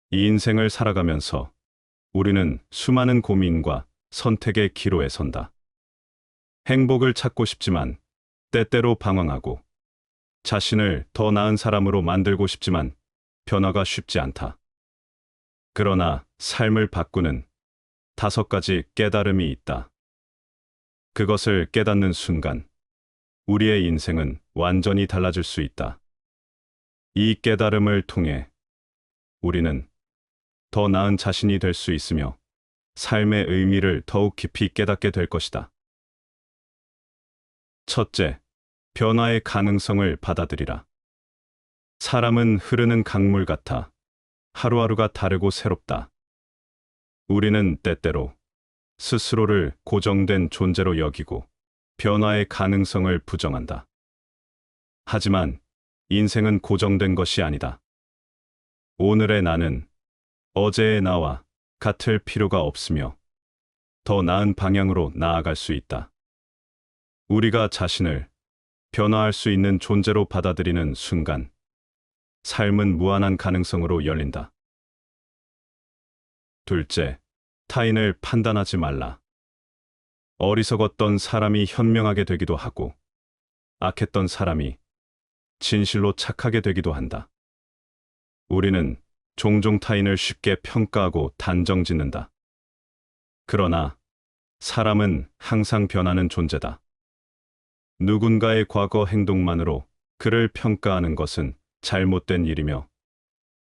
이 인생을 살아가면서 우리는 수많은 고민과 선택의 기로에 선다. 행복을 찾고 싶지만 때때로 방황하고 자신을 더 나은 사람으로 만들고 싶지만 변화가 쉽지 않다. 그러나 삶을 바꾸는 5가지 깨달음이 있다. 그것을 깨닫는 순간 우리의 인생은 완전히 달라질 수 있다. 이 깨달음을 통해 우리는 더 나은 자신이 될 수 있으며 삶의 의미를 더욱 깊이 깨닫게 될 것이다. 첫째, 변화의 가능성을 받아들이라. 사람은 흐르는 강물 같아 하루하루가 다르고 새롭다. 우리는 때때로 스스로를 고정된 존재로 여기고 변화의 가능성을 부정한다. 하지만 인생은 고정된 것이 아니다. 오늘의 나는 어제의 나와 같을 필요가 없으며 더 나은 방향으로 나아갈 수 있다. 우리가 자신을 변화할 수 있는 존재로 받아들이는 순간 삶은 무한한 가능성으로 열린다. 둘째, 타인을 판단하지 말라. 어리석었던 사람이 현명하게 되기도 하고 악했던 사람이 진실로 착하게 되기도 한다. 우리는 종종 타인을 쉽게 평가하고 단정짓는다. 그러나 사람은 항상 변하는 존재다. 누군가의 과거 행동만으로 그를 평가하는 것은 잘못된 일이며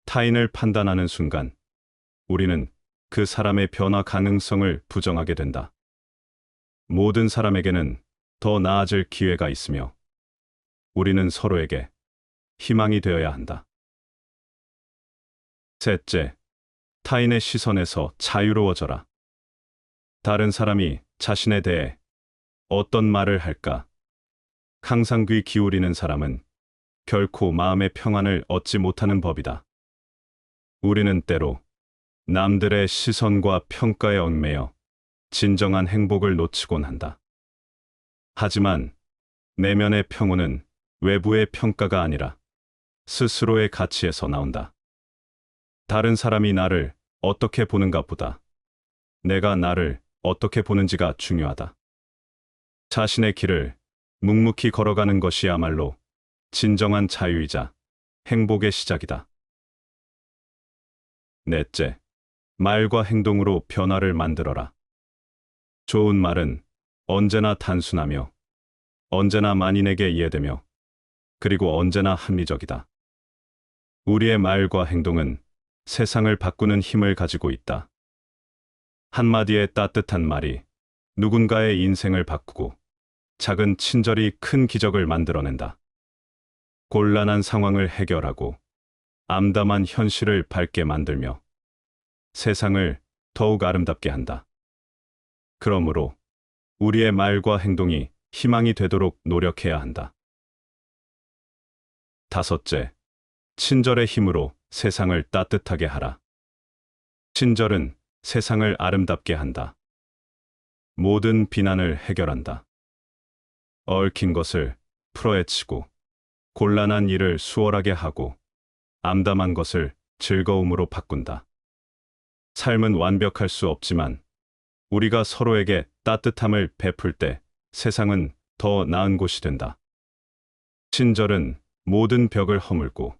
타인을 판단하는 순간 우리는 그 사람의 변화 가능성을 부정하게 된다. 모든 사람에게는 더 나아질 기회가 있으며 우리는 서로에게 희망이 되어야 한다. 셋째, 타인의 시선에서 자유로워져라. 다른 사람이 자신에 대해 어떤 말을 할까? 항상 귀 기울이는 사람은 결코 마음의 평안을 얻지 못하는 법이다. 우리는 때로 남들의 시선과 평가에 얽매여 진정한 행복을 놓치곤 한다. 하지만 내면의 평온은 외부의 평가가 아니라 스스로의 가치에서 나온다. 다른 사람이 나를 어떻게 보는가 보다 내가 나를 어떻게 보는지가 중요하다. 자신의 길을 묵묵히 걸어가는 것이야말로 진정한 자유이자 행복의 시작이다. 넷째, 말과 행동으로 변화를 만들어라. 좋은 말은 언제나 단순하며 언제나 만인에게 이해되며 그리고 언제나 합리적이다. 우리의 말과 행동은 세상을 바꾸는 힘을 가지고 있다. 한마디의 따뜻한 말이 누군가의 인생을 바꾸고 작은 친절이 큰 기적을 만들어낸다. 곤란한 상황을 해결하고 암담한 현실을 밝게 만들며 세상을 더욱 아름답게 한다. 그러므로 우리의 말과 행동이 희망이 되도록 노력해야 한다. 다섯째, 친절의 힘으로 세상을 따뜻하게 하라. 친절은 세상을 아름답게 한다. 모든 비난을 해결한다. 얽힌 것을 풀어헤치고 곤란한 일을 수월하게 하고 암담한 것을 즐거움으로 바꾼다. 삶은 완벽할 수 없지만 우리가 서로에게 따뜻함을 베풀 때 세상은 더 나은 곳이 된다. 친절은 모든 벽을 허물고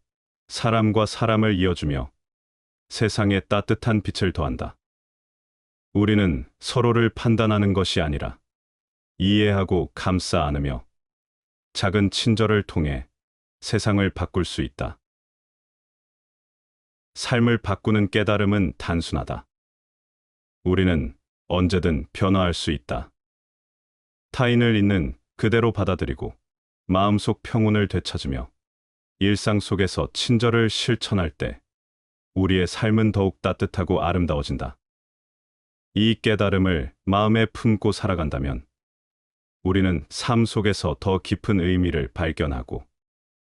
사람과 사람을 이어주며 세상에 따뜻한 빛을 더한다. 우리는 서로를 판단하는 것이 아니라 이해하고 감싸 안으며 작은 친절을 통해 세상을 바꿀 수 있다. 삶을 바꾸는 깨달음은 단순하다. 우리는 언제든 변화할 수 있다. 타인을 있는 그대로 받아들이고 마음속 평온을 되찾으며 일상 속에서 친절을 실천할 때 우리의 삶은 더욱 따뜻하고 아름다워진다. 이 깨달음을 마음에 품고 살아간다면 우리는 삶 속에서 더 깊은 의미를 발견하고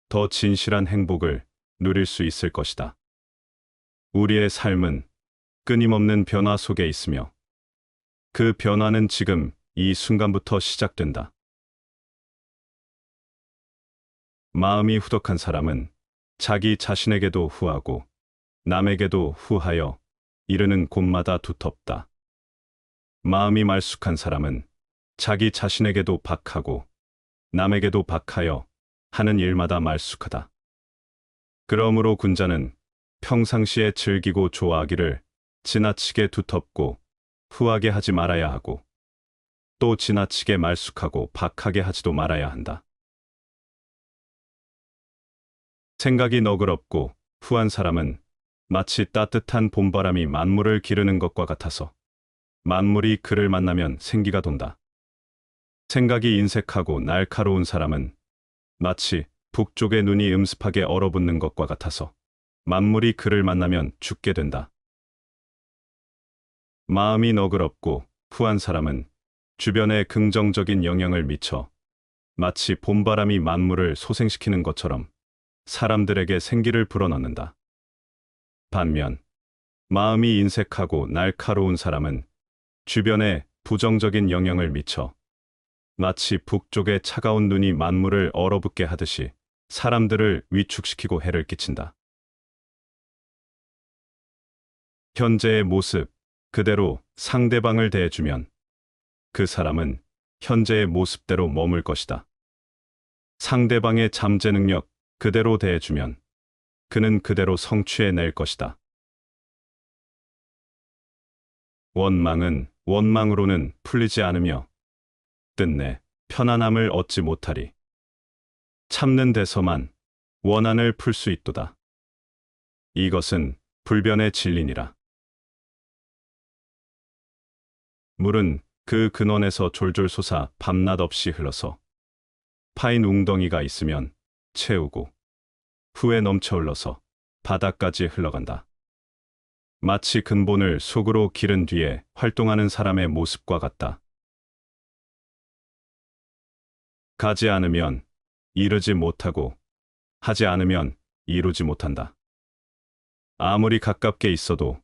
더 진실한 행복을 누릴 수 있을 것이다. 우리의 삶은 끊임없는 변화 속에 있으며 그 변화는 지금 이 순간부터 시작된다. 마음이 후덕한 사람은 자기 자신에게도 후하고 남에게도 후하여 이르는 곳마다 두텁다. 마음이 말쑥한 사람은 자기 자신에게도 박하고 남에게도 박하여 하는 일마다 말쑥하다. 그러므로 군자는 평상시에 즐기고 좋아하기를 지나치게 두텁고 후하게 하지 말아야 하고 또 지나치게 말쑥하고 박하게 하지도 말아야 한다. 생각이 너그럽고 후한 사람은 마치 따뜻한 봄바람이 만물을 기르는 것과 같아서 만물이 그를 만나면 생기가 돈다. 생각이 인색하고 날카로운 사람은 마치 북쪽의 눈이 음습하게 얼어붙는 것과 같아서 만물이 그를 만나면 죽게 된다. 마음이 너그럽고 후한 사람은 주변에 긍정적인 영향을 미쳐 마치 봄바람이 만물을 소생시키는 것처럼 사람들에게 생기를 불어넣는다. 반면 마음이 인색하고 날카로운 사람은 주변에 부정적인 영향을 미쳐 마치 북쪽의 차가운 눈이 만물을 얼어붙게 하듯이 사람들을 위축시키고 해를 끼친다. 현재의 모습 그대로 상대방을 대해주면 그 사람은 현재의 모습대로 머물 것이다. 상대방의 잠재 능력 그대로 대해주면 그는 그대로 성취해낼 것이다. 원망은 원망으로는 풀리지 않으며 끝내 편안함을 얻지 못하리. 참는 데서만 원한을 풀 수 있도다. 이것은 불변의 진리니라. 물은 그 근원에서 졸졸 솟아 밤낮 없이 흘러서 파인 웅덩이가 있으면 채우고 후에 넘쳐 흘러서 바다까지 흘러간다. 마치 근본을 속으로 기른 뒤에 활동하는 사람의 모습과 같다. 가지 않으면 이루지 못하고 하지 않으면 이루지 못한다. 아무리 가깝게 있어도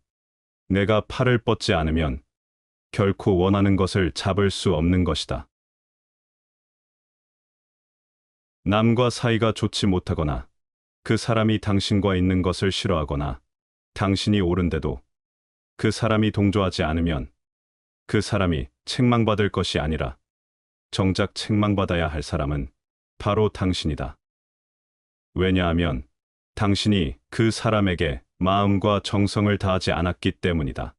내가 팔을 뻗지 않으면 결코 원하는 것을 잡을 수 없는 것이다. 남과 사이가 좋지 못하거나 그 사람이 당신과 있는 것을 싫어하거나 당신이 옳은데도 그 사람이 동조하지 않으면 그 사람이 책망받을 것이 아니라 정작 책망받아야 할 사람은 바로 당신이다. 왜냐하면 당신이 그 사람에게 마음과 정성을 다하지 않았기 때문이다.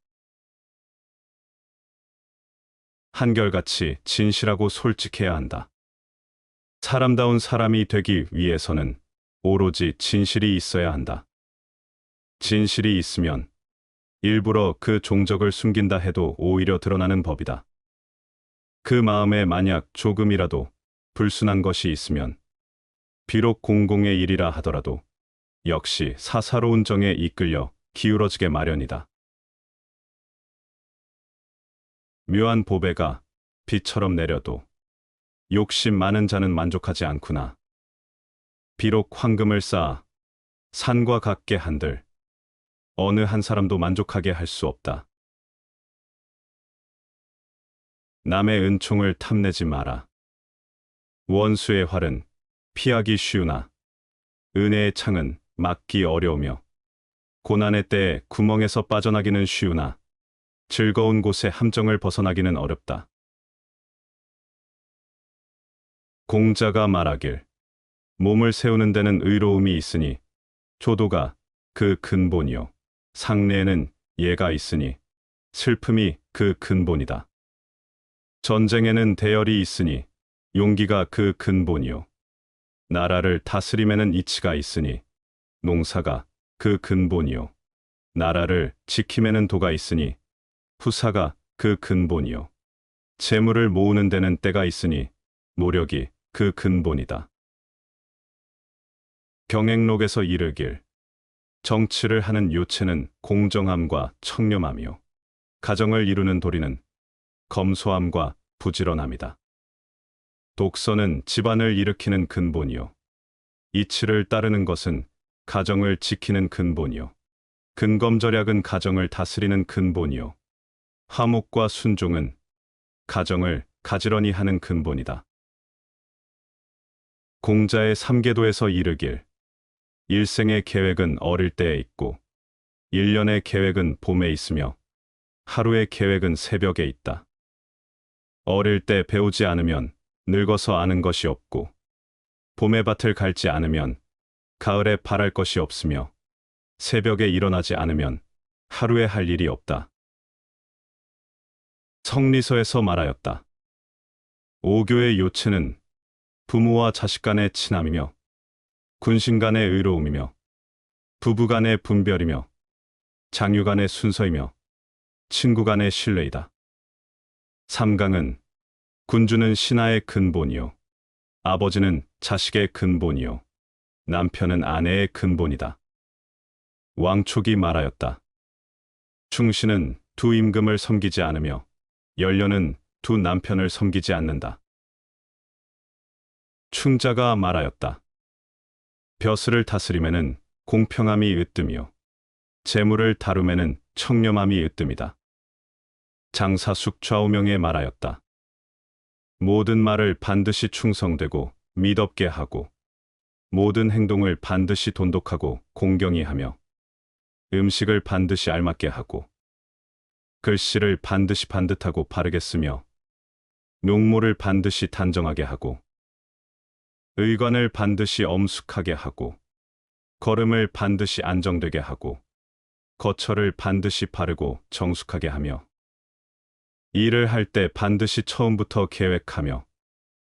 한결같이 진실하고 솔직해야 한다. 사람다운 사람이 되기 위해서는 오로지 진실이 있어야 한다. 진실이 있으면 일부러 그 종적을 숨긴다 해도 오히려 드러나는 법이다. 그 마음에 만약 조금이라도 불순한 것이 있으면 비록 공공의 일이라 하더라도 역시 사사로운 정에 이끌려 기울어지게 마련이다. 묘한 보배가 비처럼 내려도 욕심 많은 자는 만족하지 않구나. 비록 황금을 쌓아 산과 같게 한들 어느 한 사람도 만족하게 할 수 없다. 남의 은총을 탐내지 마라. 원수의 활은 피하기 쉬우나 은혜의 창은 막기 어려우며 고난의 때에 구멍에서 빠져나기는 쉬우나 즐거운 곳의 함정을 벗어나기는 어렵다. 공자가 말하길 몸을 세우는 데는 의로움이 있으니 조도가 그 근본이요 상례에는 예가 있으니 슬픔이 그 근본이다. 전쟁에는 대열이 있으니 용기가 그 근본이요 나라를 다스림에는 이치가 있으니 농사가 그 근본이요 나라를 지킴에는 도가 있으니 후사가 그 근본이요 재물을 모으는 데는 때가 있으니 모력이 그 근본이다. 경행록에서 이르길 정치를 하는 요체는 공정함과 청렴함이요 가정을 이루는 도리는 검소함과 부지런함이다. 독서는 집안을 일으키는 근본이요 이치를 따르는 것은 가정을 지키는 근본이요 근검절약은 가정을 다스리는 근본이요 화목과 순종은 가정을 가지런히 하는 근본이다. 공자의 삼계도에서 이르길 일생의 계획은 어릴 때에 있고 1년의 계획은 봄에 있으며 하루의 계획은 새벽에 있다. 어릴 때 배우지 않으면 늙어서 아는 것이 없고 봄의 밭을 갈지 않으면 가을에 바랄 것이 없으며 새벽에 일어나지 않으면 하루에 할 일이 없다. 성리서에서 말하였다. 오교의 요체는 부모와 자식 간의 친함이며 군신 간의 의로움이며 부부 간의 분별이며 장유 간의 순서이며 친구 간의 신뢰이다. 삼강은 군주는 신하의 근본이요 아버지는 자식의 근본이요 남편은 아내의 근본이다. 왕촉이 말하였다. 충신은 두 임금을 섬기지 않으며 연료는 두 남편을 섬기지 않는다. 충자가 말하였다. 벼슬을 다스림에는 공평함이 으뜸이요 재물을 다룸에는 청렴함이 으뜸이다. 장사숙 좌우명에 말하였다. 모든 말을 반드시 충성되고 믿었게 하고 모든 행동을 반드시 돈독하고 공경히 하며 음식을 반드시 알맞게 하고 글씨를 반드시 반듯하고 바르게 쓰며 농모를 반드시 단정하게 하고 의관을 반드시 엄숙하게 하고 걸음을 반드시 안정되게 하고 거처를 반드시 바르고 정숙하게 하며 일을 할 때 반드시 처음부터 계획하며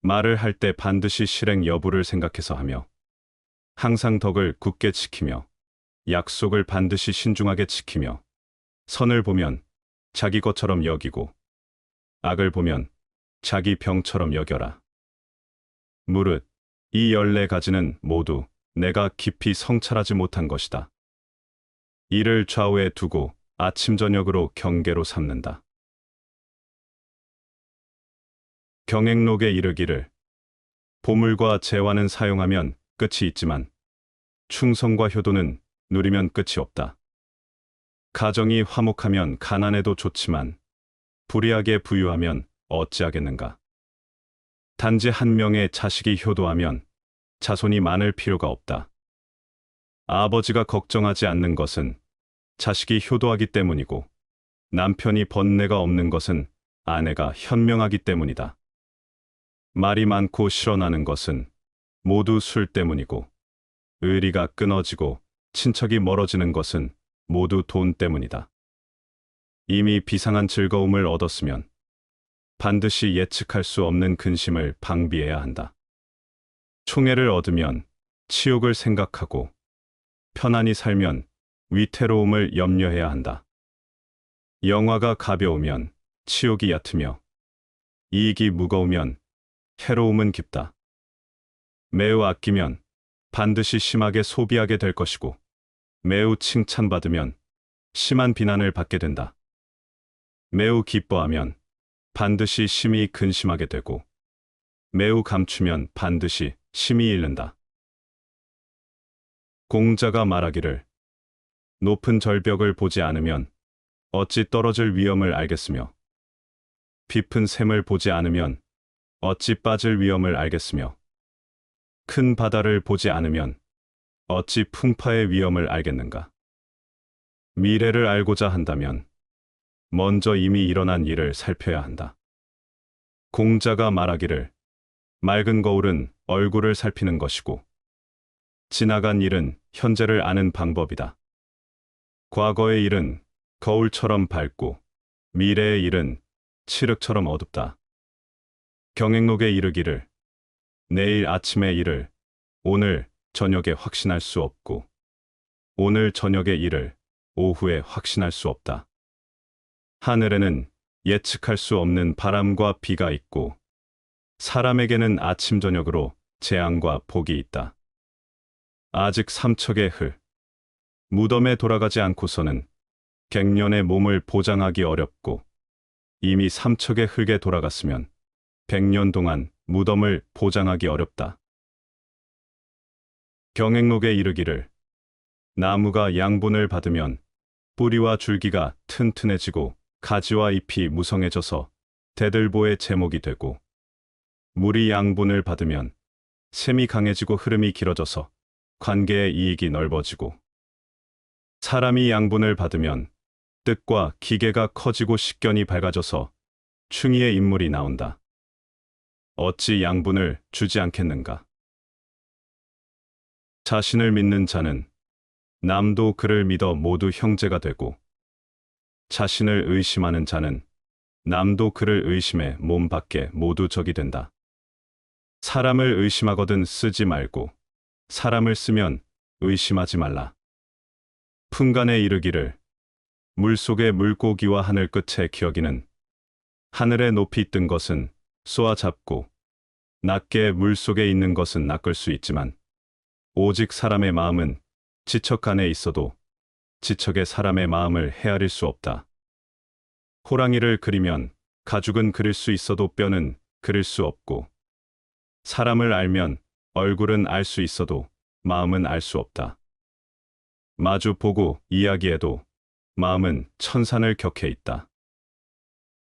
말을 할 때 반드시 실행 여부를 생각해서 하며 항상 덕을 굳게 지키며 약속을 반드시 신중하게 지키며 선을 보면 자기 것처럼 여기고 악을 보면 자기 병처럼 여겨라. 무릇 이 14가지는 모두 내가 깊이 성찰하지 못한 것이다. 이를 좌우에 두고 아침 저녁으로 경계로 삼는다. 경행록에 이르기를 보물과 재화는 사용하면 끝이 있지만 충성과 효도는 누리면 끝이 없다. 가정이 화목하면 가난해도 좋지만 불의하게 부유하면 어찌하겠는가. 단지 한 명의 자식이 효도하면 자손이 많을 필요가 없다. 아버지가 걱정하지 않는 것은 자식이 효도하기 때문이고 남편이 번뇌가 없는 것은 아내가 현명하기 때문이다. 말이 많고 실어나는 것은 모두 술 때문이고 의리가 끊어지고 친척이 멀어지는 것은 모두 돈 때문이다. 이미 비상한 즐거움을 얻었으면 반드시 예측할 수 없는 근심을 방비해야 한다. 총애를 얻으면 치욕을 생각하고 편안히 살면 위태로움을 염려해야 한다. 영화가 가벼우면 치욕이 얕으며 이익이 무거우면 해로움은 깊다. 매우 아끼면 반드시 심하게 소비하게 될 것이고 매우 칭찬받으면 심한 비난을 받게 된다. 매우 기뻐하면 반드시 심히 근심하게 되고 매우 감추면 반드시 심히 잃는다. 공자가 말하기를 높은 절벽을 보지 않으면 어찌 떨어질 위험을 알겠으며 깊은 샘을 보지 않으면 어찌 빠질 위험을 알겠으며 큰 바다를 보지 않으면 어찌 풍파의 위험을 알겠는가. 미래를 알고자 한다면 먼저 이미 일어난 일을 살펴야 한다. 공자가 말하기를 맑은 거울은 얼굴을 살피는 것이고 지나간 일은 현재를 아는 방법이다. 과거의 일은 거울처럼 밝고 미래의 일은 칠흑처럼 어둡다. 경행록에 이르기를 내일 아침의 일을 오늘 저녁에 확신할 수 없고 오늘 저녁의 일을 오후에 확신할 수 없다. 하늘에는 예측할 수 없는 바람과 비가 있고 사람에게는 아침 저녁으로 재앙과 복이 있다. 아직 삼척의 흘, 무덤에 돌아가지 않고서는 갱년의 몸을 보장하기 어렵고 이미 삼척의 흙에 돌아갔으면 100년 동안 무덤을 보장하기 어렵다. 경행록에 이르기를 나무가 양분을 받으면 뿌리와 줄기가 튼튼해지고 가지와 잎이 무성해져서 대들보의 제목이 되고 물이 양분을 받으면 샘이 강해지고 흐름이 길어져서 관계의 이익이 넓어지고 사람이 양분을 받으면 뜻과 기계가 커지고 식견이 밝아져서 충의의 인물이 나온다. 어찌 양분을 주지 않겠는가? 자신을 믿는 자는 남도 그를 믿어 모두 형제가 되고, 자신을 의심하는 자는 남도 그를 의심해 몸 밖에 모두 적이 된다. 사람을 의심하거든 쓰지 말고 사람을 쓰면 의심하지 말라. 풍간에 이르기를 물속의 물고기와 하늘 끝에 기어기는 하늘에 높이 뜬 것은 쏘아 잡고 낮게 물속에 있는 것은 낚을 수 있지만 오직 사람의 마음은 지척 안에 있어도 지척의 사람의 마음을 헤아릴 수 없다. 호랑이를 그리면 가죽은 그릴 수 있어도 뼈는 그릴 수 없고, 사람을 알면 얼굴은 알 수 있어도 마음은 알 수 없다. 마주 보고 이야기해도 마음은 천산을 격해 있다.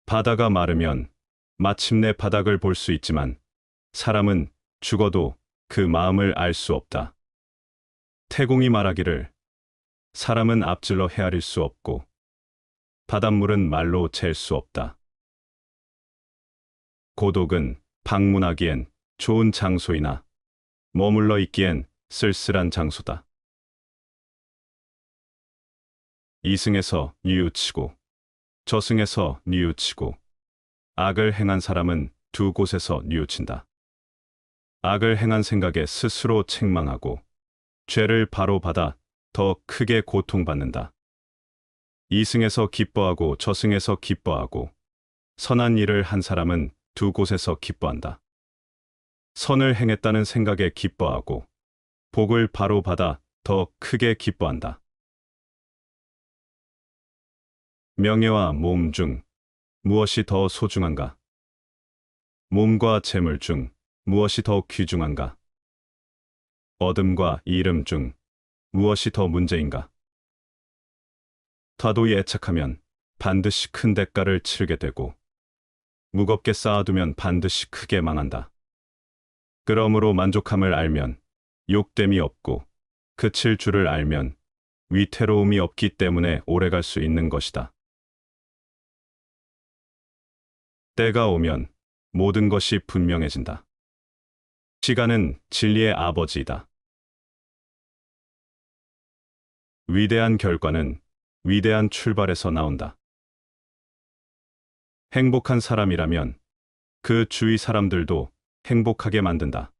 바다가 마르면 마침내 바닥을 볼 수 있지만 사람은 죽어도 그 마음을 알 수 없다. 태공이 말하기를 사람은 앞질러 헤아릴 수 없고 바닷물은 말로 잴 수 없다. 고독은 방문하기엔 좋은 장소이나 머물러 있기엔 쓸쓸한 장소다. 이승에서 뉘우치고 저승에서 뉘우치고 악을 행한 사람은 두 곳에서 뉘우친다. 악을 행한 생각에 스스로 책망하고 죄를 바로 받아 더 크게 고통받는다. 이승에서 기뻐하고 저승에서 기뻐하고 선한 일을 한 사람은 두 곳에서 기뻐한다. 선을 행했다는 생각에 기뻐하고 복을 바로 받아 더 크게 기뻐한다. 명예와 몸 중 무엇이 더 소중한가? 몸과 재물 중 무엇이 더 귀중한가? 얻음과 잃음 중 무엇이 더 문제인가? 다도이 애착하면 반드시 큰 대가를 치르게 되고, 무겁게 쌓아두면 반드시 크게 망한다. 그러므로 만족함을 알면 욕됨이 없고, 그칠 줄을 알면 위태로움이 없기 때문에 오래갈 수 있는 것이다. 때가 오면 모든 것이 분명해진다. 시간은 진리의 아버지이다. 위대한 결과는 위대한 출발에서 나온다. 행복한 사람이라면 그 주위 사람들도 행복하게 만든다.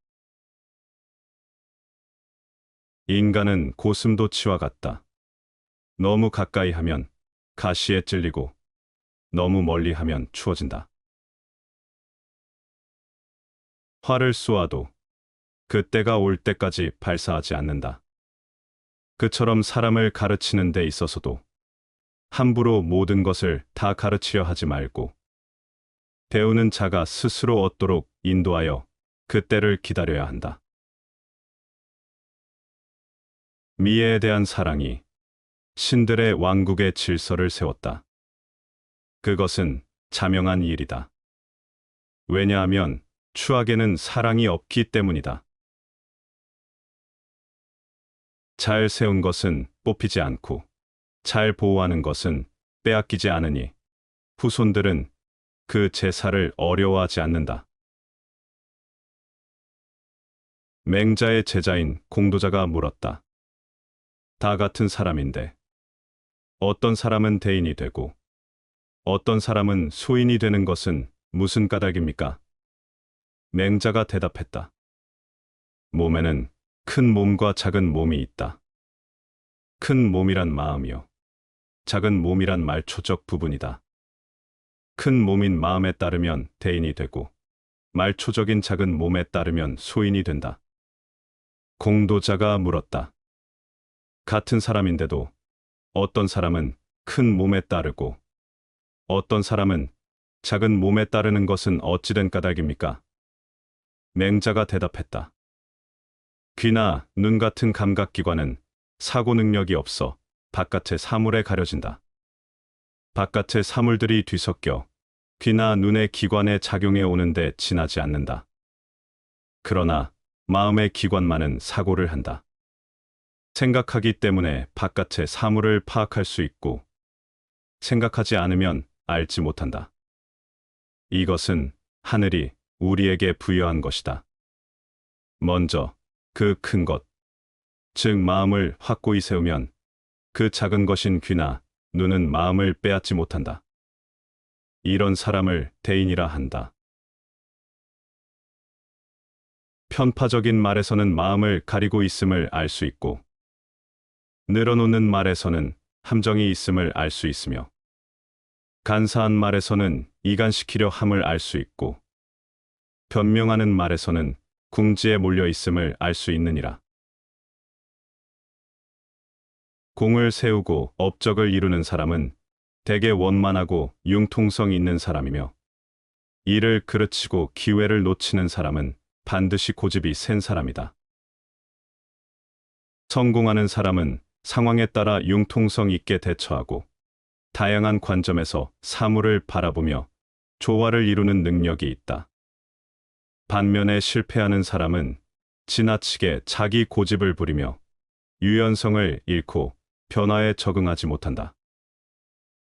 인간은 고슴도치와 같다. 너무 가까이 하면 가시에 찔리고 너무 멀리 하면 추워진다. 활을 쏘아도 그때가 올 때까지 발사하지 않는다. 그처럼 사람을 가르치는 데 있어서도 함부로 모든 것을 다 가르치려 하지 말고 배우는 자가 스스로 얻도록 인도하여 그때를 기다려야 한다. 미에에 대한 사랑이 신들의 왕국의 질서를 세웠다. 그것은 자명한 일이다. 왜냐하면 추악에는 사랑이 없기 때문이다. 잘 세운 것은 뽑히지 않고 잘 보호하는 것은 빼앗기지 않으니 후손들은 그 제사를 어려워하지 않는다. 맹자의 제자인 공도자가 물었다. 다 같은 사람인데 어떤 사람은 대인이 되고 어떤 사람은 소인이 되는 것은 무슨 까닭입니까? 맹자가 대답했다. 몸에는 큰 몸과 작은 몸이 있다. 큰 몸이란 마음이요. 작은 몸이란 말초적 부분이다. 큰 몸인 마음에 따르면 대인이 되고 말초적인 작은 몸에 따르면 소인이 된다. 공도자가 물었다. 같은 사람인데도 어떤 사람은 큰 몸에 따르고 어떤 사람은 작은 몸에 따르는 것은 어찌된 까닭입니까? 맹자가 대답했다. 귀나 눈 같은 감각기관은 사고 능력이 없어 바깥의 사물에 가려진다. 바깥의 사물들이 뒤섞여 귀나 눈의 기관에 작용해 오는데 지나지 않는다. 그러나 마음의 기관만은 사고를 한다. 생각하기 때문에 바깥의 사물을 파악할 수 있고, 생각하지 않으면 알지 못한다. 이것은 하늘이 우리에게 부여한 것이다. 먼저 그 큰 것, 즉 마음을 확고히 세우면 그 작은 것인 귀나 눈은 마음을 빼앗지 못한다. 이런 사람을 대인이라 한다. 편파적인 말에서는 마음을 가리고 있음을 알 수 있고, 늘어놓는 말에서는 함정이 있음을 알 수 있으며, 간사한 말에서는 이간시키려 함을 알 수 있고, 변명하는 말에서는 궁지에 몰려 있음을 알 수 있느니라. 공을 세우고 업적을 이루는 사람은 대개 원만하고 융통성 있는 사람이며, 일을 그르치고 기회를 놓치는 사람은 반드시 고집이 센 사람이다. 성공하는 사람은 상황에 따라 융통성 있게 대처하고 다양한 관점에서 사물을 바라보며 조화를 이루는 능력이 있다. 반면에 실패하는 사람은 지나치게 자기 고집을 부리며 유연성을 잃고 변화에 적응하지 못한다.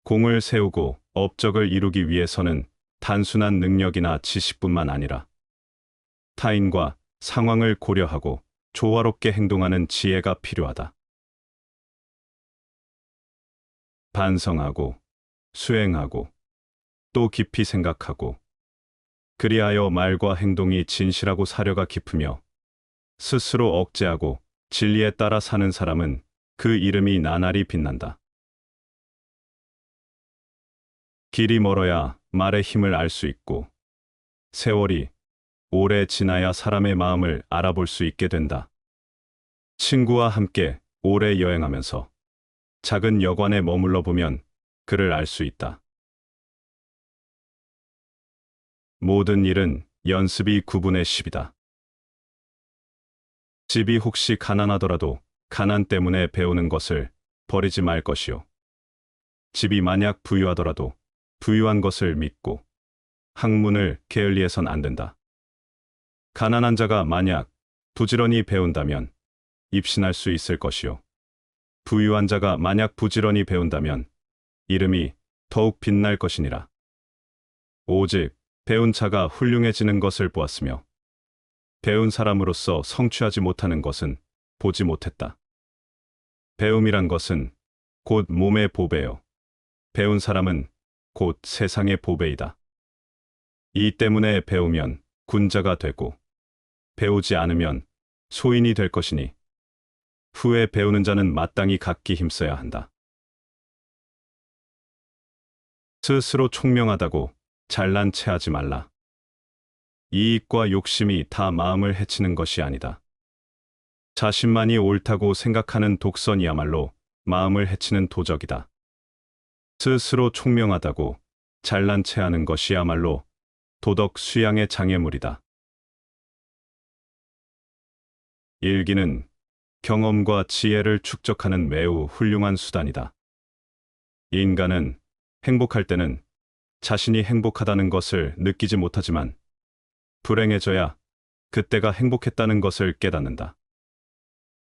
공을 세우고 업적을 이루기 위해서는 단순한 능력이나 지식뿐만 아니라 타인과 상황을 고려하고 조화롭게 행동하는 지혜가 필요하다. 반성하고 수행하고 또 깊이 생각하고, 그리하여 말과 행동이 진실하고 사려가 깊으며 스스로 억제하고 진리에 따라 사는 사람은 그 이름이 나날이 빛난다. 길이 멀어야 말의 힘을 알 수 있고, 세월이 오래 지나야 사람의 마음을 알아볼 수 있게 된다. 친구와 함께 오래 여행하면서 작은 여관에 머물러 보면 그를 알 수 있다. 모든 일은 연습이 9분의 10이다. 집이 혹시 가난하더라도 가난 때문에 배우는 것을 버리지 말 것이요. 집이 만약 부유하더라도 부유한 것을 믿고 학문을 게을리해선 안 된다. 가난한 자가 만약 부지런히 배운다면 입신할 수 있을 것이요. 부유한 자가 만약 부지런히 배운다면 이름이 더욱 빛날 것이니라. 오직 배운 자가 훌륭해지는 것을 보았으며, 배운 사람으로서 성취하지 못하는 것은 보지 못했다. 배움이란 것은 곧 몸의 보배요. 배운 사람은 곧 세상의 보배이다. 이 때문에 배우면 군자가 되고, 배우지 않으면 소인이 될 것이니, 후에 배우는 자는 마땅히 각기 힘써야 한다. 스스로 총명하다고 잘난 체하지 말라. 이익과 욕심이 다 마음을 해치는 것이 아니다. 자신만이 옳다고 생각하는 독선이야말로 마음을 해치는 도적이다. 스스로 총명하다고 잘난 체하는 것이야말로 도덕 수양의 장애물이다. 일기는 경험과 지혜를 축적하는 매우 훌륭한 수단이다. 인간은 행복할 때는 자신이 행복하다는 것을 느끼지 못하지만, 불행해져야 그때가 행복했다는 것을 깨닫는다.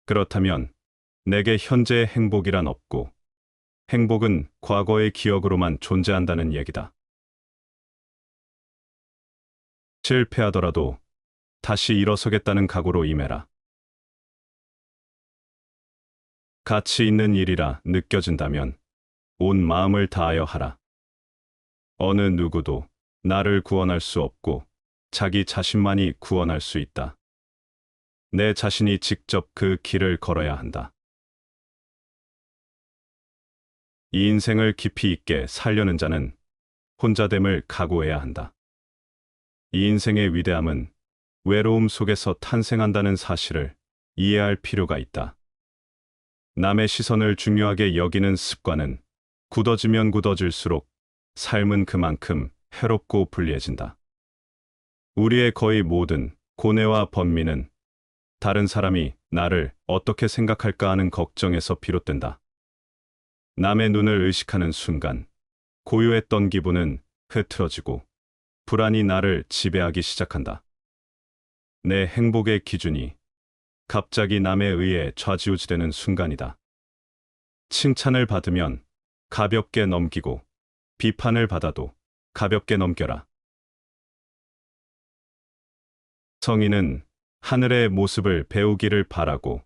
그렇다면 내게 현재의 행복이란 없고, 행복은 과거의 기억으로만 존재한다는 얘기다. 실패하더라도 다시 일어서겠다는 각오로 임해라. 가치 있는 일이라 느껴진다면 온 마음을 다하여 하라. 어느 누구도 나를 구원할 수 없고 자기 자신만이 구원할 수 있다. 내 자신이 직접 그 길을 걸어야 한다. 이 인생을 깊이 있게 살려는 자는 혼자됨을 각오해야 한다. 이 인생의 위대함은 외로움 속에서 탄생한다는 사실을 이해할 필요가 있다. 남의 시선을 중요하게 여기는 습관은 굳어지면 굳어질수록 삶은 그만큼 해롭고 불리해진다. 우리의 거의 모든 고뇌와 번민은 다른 사람이 나를 어떻게 생각할까 하는 걱정에서 비롯된다. 남의 눈을 의식하는 순간 고요했던 기분은 흐트러지고 불안이 나를 지배하기 시작한다. 내 행복의 기준이 갑자기 남에 의해 좌지우지되는 순간이다. 칭찬을 받으면 가볍게 넘기고 비판을 받아도 가볍게 넘겨라. 성인은 하늘의 모습을 배우기를 바라고,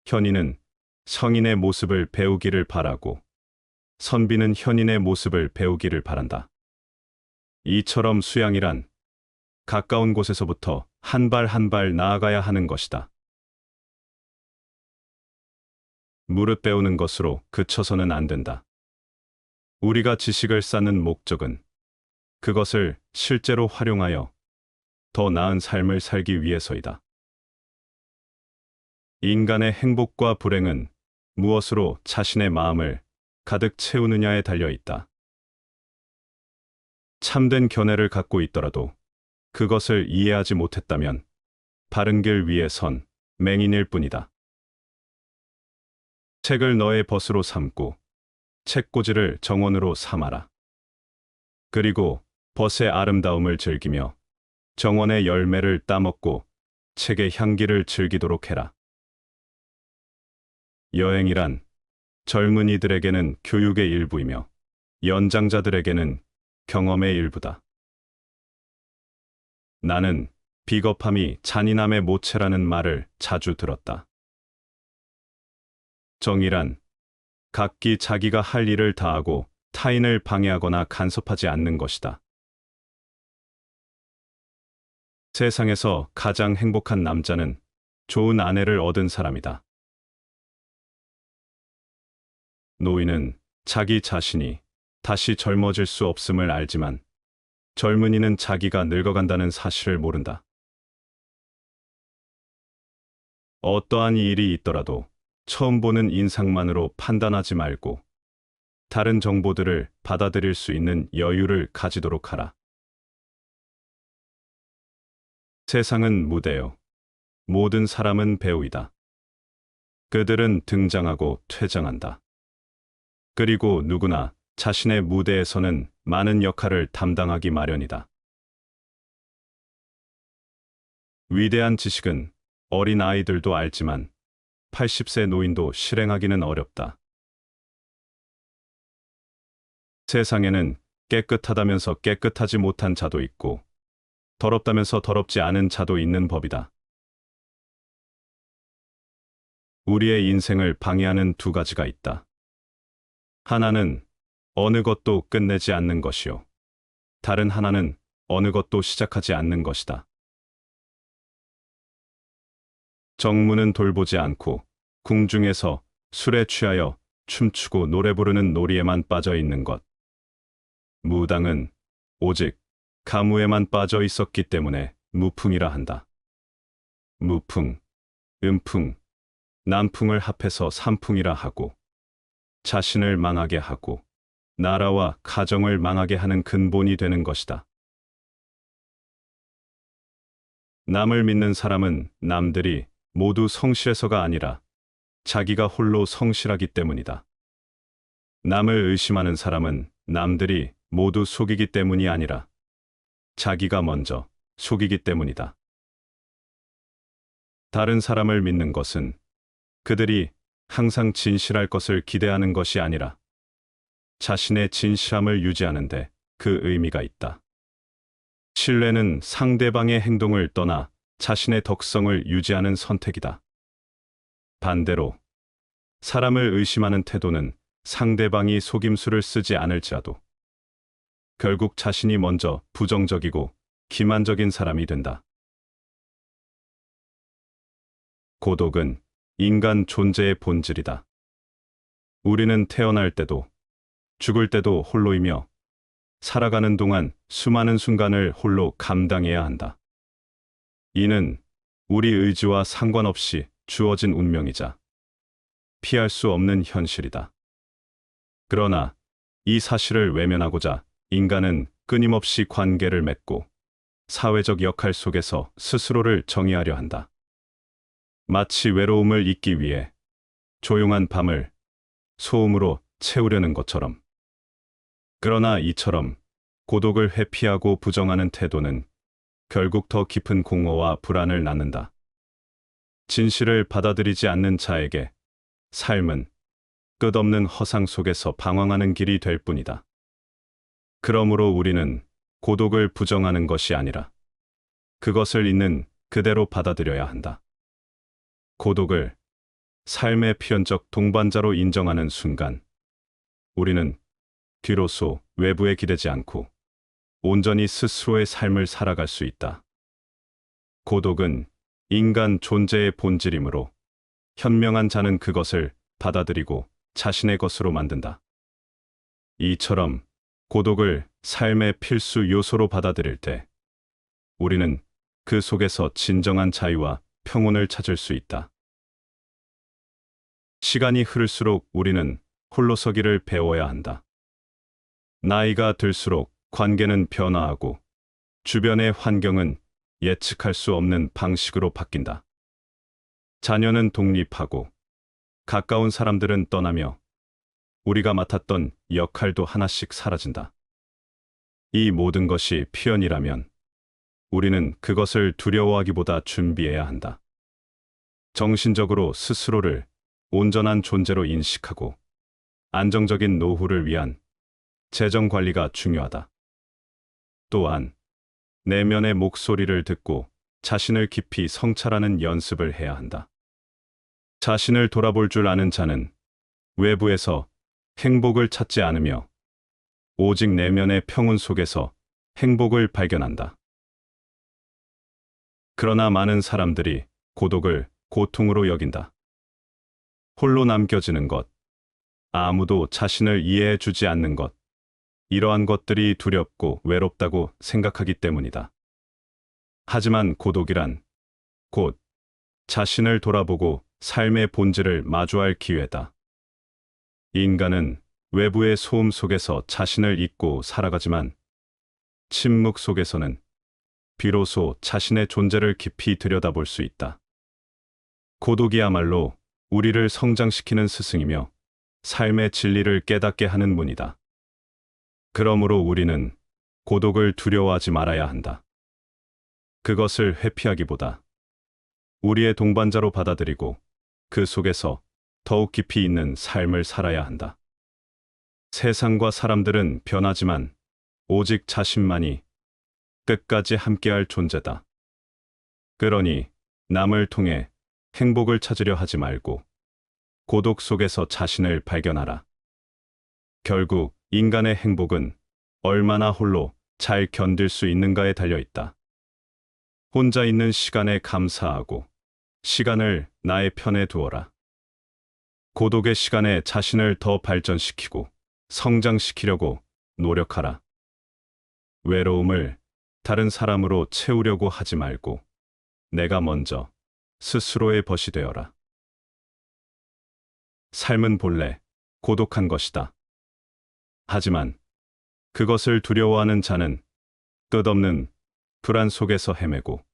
현인은 성인의 모습을 배우기를 바라고, 선비는 현인의 모습을 배우기를 바란다. 이처럼 수양이란 가까운 곳에서부터 한 발 한 발 나아가야 하는 것이다. 무릇 배우는 것으로 그쳐서는 안 된다. 우리가 지식을 쌓는 목적은 그것을 실제로 활용하여 더 나은 삶을 살기 위해서이다. 인간의 행복과 불행은 무엇으로 자신의 마음을 가득 채우느냐에 달려 있다. 참된 견해를 갖고 있더라도 그것을 이해하지 못했다면 바른 길 위에 선 맹인일 뿐이다. 책을 너의 벗으로 삼고 책꽂이를 정원으로 삼아라. 그리고 벗의 아름다움을 즐기며 정원의 열매를 따먹고 책의 향기를 즐기도록 해라. 여행이란 젊은이들에게는 교육의 일부이며 연장자들에게는 경험의 일부다. 나는 비겁함이 잔인함의 모체라는 말을 자주 들었다. 정의란 각기 자기가 할 일을 다하고 타인을 방해하거나 간섭하지 않는 것이다. 세상에서 가장 행복한 남자는 좋은 아내를 얻은 사람이다. 노인은 자기 자신이 다시 젊어질 수 없음을 알지만 젊은이는 자기가 늙어간다는 사실을 모른다. 어떠한 일이 있더라도 처음 보는 인상만으로 판단하지 말고 다른 정보들을 받아들일 수 있는 여유를 가지도록 하라. 세상은 무대요. 모든 사람은 배우이다. 그들은 등장하고 퇴장한다. 그리고 누구나 자신의 무대에서는 많은 역할을 담당하기 마련이다. 위대한 지식은 어린 아이들도 알지만 80세 노인도 실행하기는 어렵다. 세상에는 깨끗하다면서 깨끗하지 못한 자도 있고 더럽다면서 더럽지 않은 자도 있는 법이다. 우리의 인생을 방해하는 두 가지가 있다. 하나는 어느 것도 끝내지 않는 것이요. 다른 하나는 어느 것도 시작하지 않는 것이다. 정무는 돌보지 않고 궁중에서 술에 취하여 춤추고 노래 부르는 놀이에만 빠져 있는 것. 무당은 오직 가무에만 빠져 있었기 때문에 무풍이라 한다. 무풍, 음풍, 남풍을 합해서 삼풍이라 하고 자신을 망하게 하고 나라와 가정을 망하게 하는 근본이 되는 것이다. 남을 믿는 사람은 남들이 모두 성실해서가 아니라 자기가 홀로 성실하기 때문이다. 남을 의심하는 사람은 남들이 모두 속이기 때문이 아니라 자기가 먼저 속이기 때문이다. 다른 사람을 믿는 것은 그들이 항상 진실할 것을 기대하는 것이 아니라 자신의 진실함을 유지하는 데 그 의미가 있다. 신뢰는 상대방의 행동을 떠나 자신의 덕성을 유지하는 선택이다. 반대로 사람을 의심하는 태도는 상대방이 속임수를 쓰지 않을지라도 결국 자신이 먼저 부정적이고 기만적인 사람이 된다. 고독은 인간 존재의 본질이다. 우리는 태어날 때도 죽을 때도 홀로이며 살아가는 동안 수많은 순간을 홀로 감당해야 한다. 이는 우리 의지와 상관없이 주어진 운명이자 피할 수 없는 현실이다. 그러나 이 사실을 외면하고자 인간은 끊임없이 관계를 맺고 사회적 역할 속에서 스스로를 정의하려 한다. 마치 외로움을 잊기 위해 조용한 밤을 소음으로 채우려는 것처럼. 그러나 이처럼 고독을 회피하고 부정하는 태도는 결국 더 깊은 공허와 불안을 낳는다. 진실을 받아들이지 않는 자에게 삶은 끝없는 허상 속에서 방황하는 길이 될 뿐이다. 그러므로 우리는 고독을 부정하는 것이 아니라 그것을 있는 그대로 받아들여야 한다. 고독을 삶의 필연적 동반자로 인정하는 순간, 우리는 뒤로서 외부에 기대지 않고 온전히 스스로의 삶을 살아갈 수 있다. 고독은 인간 존재의 본질이므로 현명한 자는 그것을 받아들이고 자신의 것으로 만든다. 이처럼 고독을 삶의 필수 요소로 받아들일 때 우리는 그 속에서 진정한 자유와 평온을 찾을 수 있다. 시간이 흐를수록 우리는 홀로서기를 배워야 한다. 나이가 들수록 관계는 변화하고 주변의 환경은 예측할 수 없는 방식으로 바뀐다. 자녀는 독립하고 가까운 사람들은 떠나며 우리가 맡았던 역할도 하나씩 사라진다. 이 모든 것이 필연이라면 우리는 그것을 두려워하기보다 준비해야 한다. 정신적으로 스스로를 온전한 존재로 인식하고 안정적인 노후를 위한 재정 관리가 중요하다. 또한 내면의 목소리를 듣고 자신을 깊이 성찰하는 연습을 해야 한다. 자신을 돌아볼 줄 아는 자는 외부에서 행복을 찾지 않으며 오직 내면의 평온 속에서 행복을 발견한다. 그러나 많은 사람들이 고독을 고통으로 여긴다. 홀로 남겨지는 것, 아무도 자신을 이해해 주지 않는 것, 이러한 것들이 두렵고 외롭다고 생각하기 때문이다. 하지만 고독이란 곧 자신을 돌아보고 삶의 본질을 마주할 기회다. 인간은 외부의 소음 속에서 자신을 잊고 살아가지만 침묵 속에서는 비로소 자신의 존재를 깊이 들여다볼 수 있다. 고독이야말로 우리를 성장시키는 스승이며 삶의 진리를 깨닫게 하는 문이다. 그러므로 우리는 고독을 두려워하지 말아야 한다. 그것을 회피하기보다 우리의 동반자로 받아들이고 그 속에서 더욱 깊이 있는 삶을 살아야 한다. 세상과 사람들은 변하지만 오직 자신만이 끝까지 함께할 존재다. 그러니 남을 통해 행복을 찾으려 하지 말고 고독 속에서 자신을 발견하라. 결국 인간의 행복은 얼마나 홀로 잘 견딜 수 있는가에 달려 있다. 혼자 있는 시간에 감사하고 시간을 나의 편에 두어라. 고독의 시간에 자신을 더 발전시키고 성장시키려고 노력하라. 외로움을 다른 사람으로 채우려고 하지 말고 내가 먼저 스스로의 벗이 되어라. 삶은 본래 고독한 것이다. 하지만 그것을 두려워하는 자는 끝없는 불안 속에서 헤매고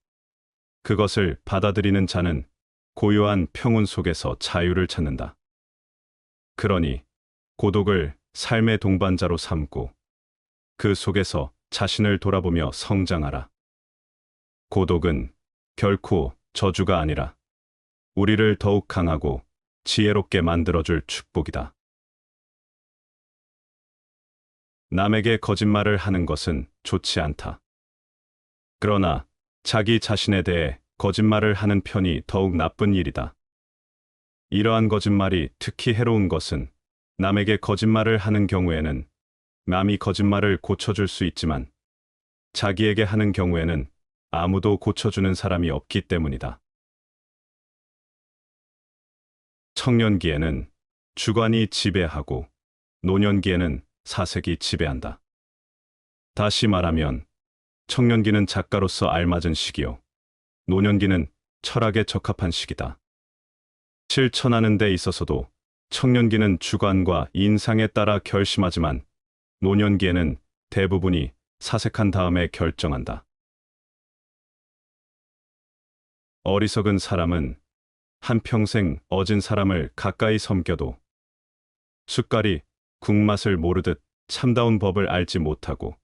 그것을 받아들이는 자는 고요한 평온 속에서 자유를 찾는다. 그러니 고독을 삶의 동반자로 삼고 그 속에서 자신을 돌아보며 성장하라. 고독은 결코 저주가 아니라 우리를 더욱 강하고 지혜롭게 만들어줄 축복이다. 남에게 거짓말을 하는 것은 좋지 않다. 그러나 자기 자신에 대해 거짓말을 하는 편이 더욱 나쁜 일이다. 이러한 거짓말이 특히 해로운 것은 남에게 거짓말을 하는 경우에는 남이 거짓말을 고쳐줄 수 있지만 자기에게 하는 경우에는 아무도 고쳐주는 사람이 없기 때문이다. 청년기에는 주관이 지배하고 노년기에는 사색이 지배한다. 다시 말하면 청년기는 작가로서 알맞은 시기요. 노년기는 철학에 적합한 시기다. 실천하는 데 있어서도 청년기는 주관과 인상에 따라 결심하지만 노년기에는 대부분이 사색한 다음에 결정한다. 어리석은 사람은 한평생 어진 사람을 가까이 섬겨도 숟갈이 국맛을 모르듯 참다운 법을 알지 못하고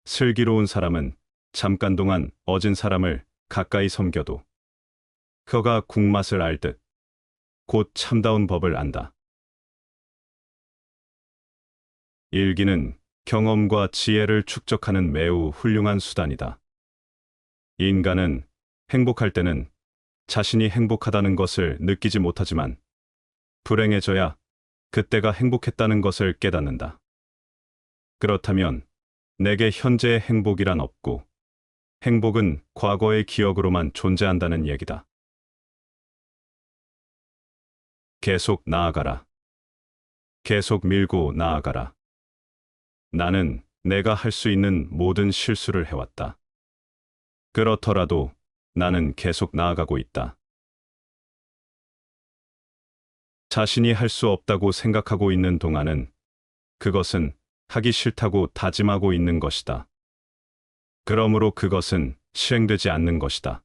슬기로운 사람은 잠깐 동안 어진 사람을 가까이 섬겨도 혀가 국맛을 알듯 곧 참다운 법을 안다. 일기는 경험과 지혜를 축적하는 매우 훌륭한 수단이다. 인간은 행복할 때는 자신이 행복하다는 것을 느끼지 못하지만 불행해져야 그때가 행복했다는 것을 깨닫는다. 그렇다면 내게 현재의 행복이란 없고 행복은 과거의 기억으로만 존재한다는 얘기다. 계속 나아가라. 계속 밀고 나아가라. 나는 내가 할 수 있는 모든 실수를 해왔다. 그렇더라도 나는 계속 나아가고 있다. 자신이 할 수 없다고 생각하고 있는 동안은 그것은 하기 싫다고 다짐하고 있는 것이다. 그러므로 그것은 실행되지 않는 것이다.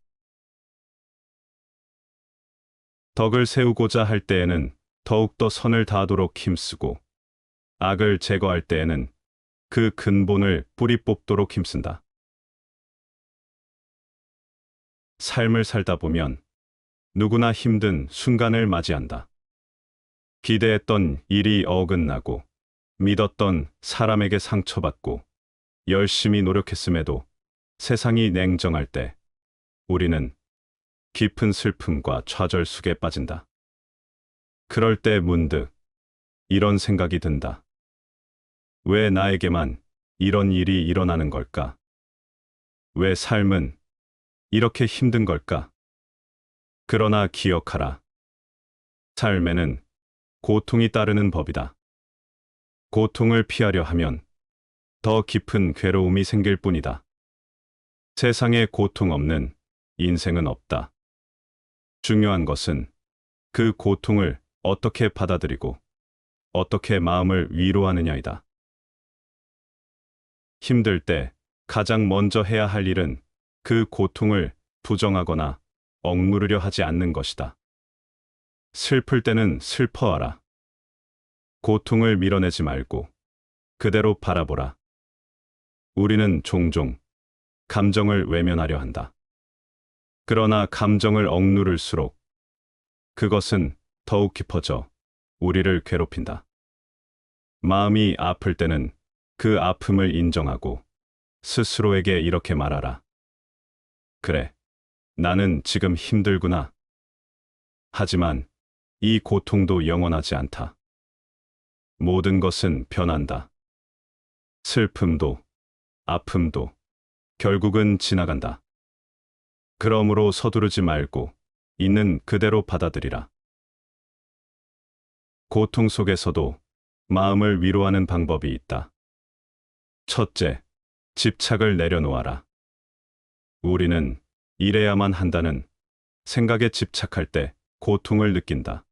덕을 세우고자 할 때에는 더욱더 선을 다하도록 힘쓰고 악을 제거할 때에는 그 근본을 뿌리 뽑도록 힘쓴다. 삶을 살다 보면 누구나 힘든 순간을 맞이한다. 기대했던 일이 어긋나고 믿었던 사람에게 상처받고 열심히 노력했음에도 세상이 냉정할 때 우리는 깊은 슬픔과 좌절 속에 빠진다. 그럴 때 문득 이런 생각이 든다. 왜 나에게만 이런 일이 일어나는 걸까? 왜 삶은 이렇게 힘든 걸까? 그러나 기억하라. 삶에는 고통이 따르는 법이다. 고통을 피하려 하면 더 깊은 괴로움이 생길 뿐이다. 세상에 고통 없는 인생은 없다. 중요한 것은 그 고통을 어떻게 받아들이고 어떻게 마음을 위로하느냐이다. 힘들 때 가장 먼저 해야 할 일은 그 고통을 부정하거나 억누르려 하지 않는 것이다. 슬플 때는 슬퍼하라. 고통을 밀어내지 말고 그대로 바라보라. 우리는 종종 감정을 외면하려 한다. 그러나 감정을 억누를수록 그것은 더욱 깊어져 우리를 괴롭힌다. 마음이 아플 때는 그 아픔을 인정하고 스스로에게 이렇게 말하라. 그래, 나는 지금 힘들구나. 하지만 이 고통도 영원하지 않다. 모든 것은 변한다. 슬픔도, 아픔도 결국은 지나간다. 그러므로 서두르지 말고 있는 그대로 받아들이라. 고통 속에서도 마음을 위로하는 방법이 있다. 첫째, 집착을 내려놓아라. 우리는 이래야만 한다는 생각에 집착할 때 고통을 느낀다.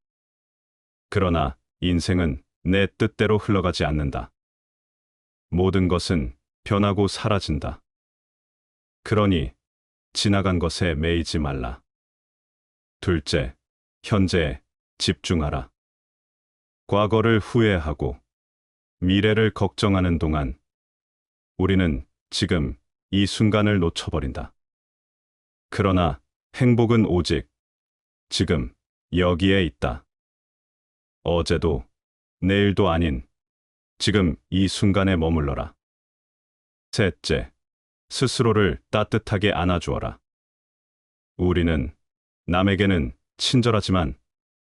그러나 인생은 내 뜻대로 흘러가지 않는다. 모든 것은 변하고 사라진다. 그러니 지나간 것에 매이지 말라. 둘째, 현재에 집중하라. 과거를 후회하고 미래를 걱정하는 동안 우리는 지금 이 순간을 놓쳐버린다. 그러나 행복은 오직 지금 여기에 있다. 어제도 내일도 아닌 지금 이 순간에 머물러라. 셋째, 스스로를 따뜻하게 안아주어라. 우리는 남에게는 친절하지만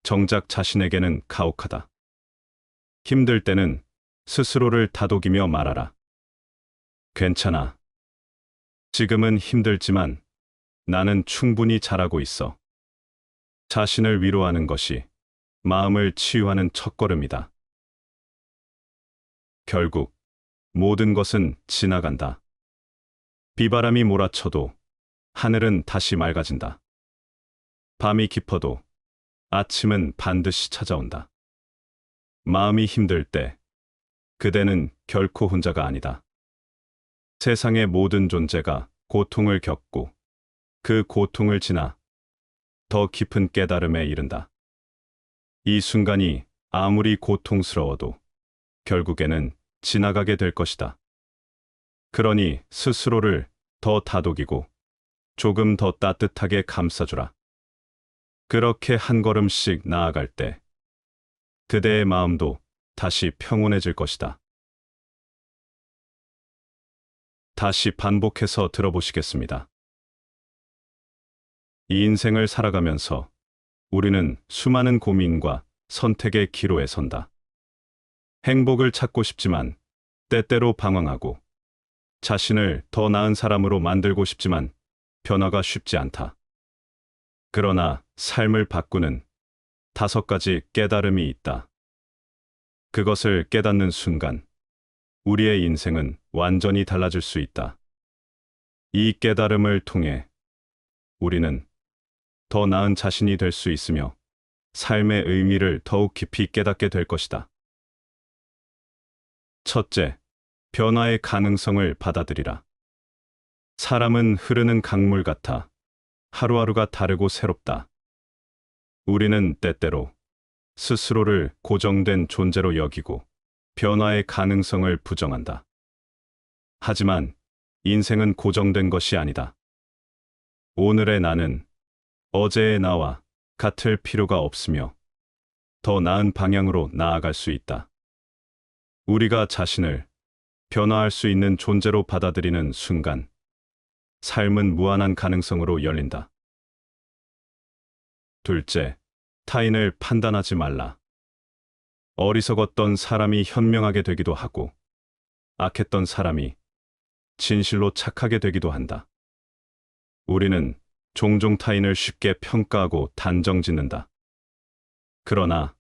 정작 자신에게는 가혹하다. 힘들 때는 스스로를 다독이며 말하라. 괜찮아. 지금은 힘들지만 나는 충분히 잘하고 있어. 자신을 위로하는 것이 마음을 치유하는 첫걸음이다. 결국 모든 것은 지나간다. 비바람이 몰아쳐도 하늘은 다시 맑아진다. 밤이 깊어도 아침은 반드시 찾아온다. 마음이 힘들 때 그대는 결코 혼자가 아니다. 세상의 모든 존재가 고통을 겪고 그 고통을 지나 더 깊은 깨달음에 이른다. 이 순간이 아무리 고통스러워도 결국에는 지나가게 될 것이다. 그러니 스스로를 더 다독이고 조금 더 따뜻하게 감싸주라. 그렇게 한 걸음씩 나아갈 때 그대의 마음도 다시 평온해질 것이다. 다시 반복해서 들어보시겠습니다. 이 인생을 살아가면서 우리는 수많은 고민과 선택의 기로에 선다. 행복을 찾고 싶지만 때때로 방황하고 자신을 더 나은 사람으로 만들고 싶지만 변화가 쉽지 않다. 그러나 삶을 바꾸는 5가지 깨달음이 있다. 그것을 깨닫는 순간 우리의 인생은 완전히 달라질 수 있다. 이 깨달음을 통해 우리는 더 나은 자신이 될 수 있으며 삶의 의미를 더욱 깊이 깨닫게 될 것이다. 첫째, 변화의 가능성을 받아들이라. 사람은 흐르는 강물 같아 하루하루가 다르고 새롭다. 우리는 때때로 스스로를 고정된 존재로 여기고 변화의 가능성을 부정한다. 하지만 인생은 고정된 것이 아니다. 오늘의 나는 어제의 나와 같을 필요가 없으며 더 나은 방향으로 나아갈 수 있다. 우리가 자신을 변화할 수 있는 존재로 받아들이는 순간 삶은 무한한 가능성으로 열린다. 둘째, 타인을 판단하지 말라. 어리석었던 사람이 현명하게 되기도 하고 악했던 사람이 진실로 착하게 되기도 한다. 우리는 종종 타인을 쉽게 평가하고 단정짓는다. 그러나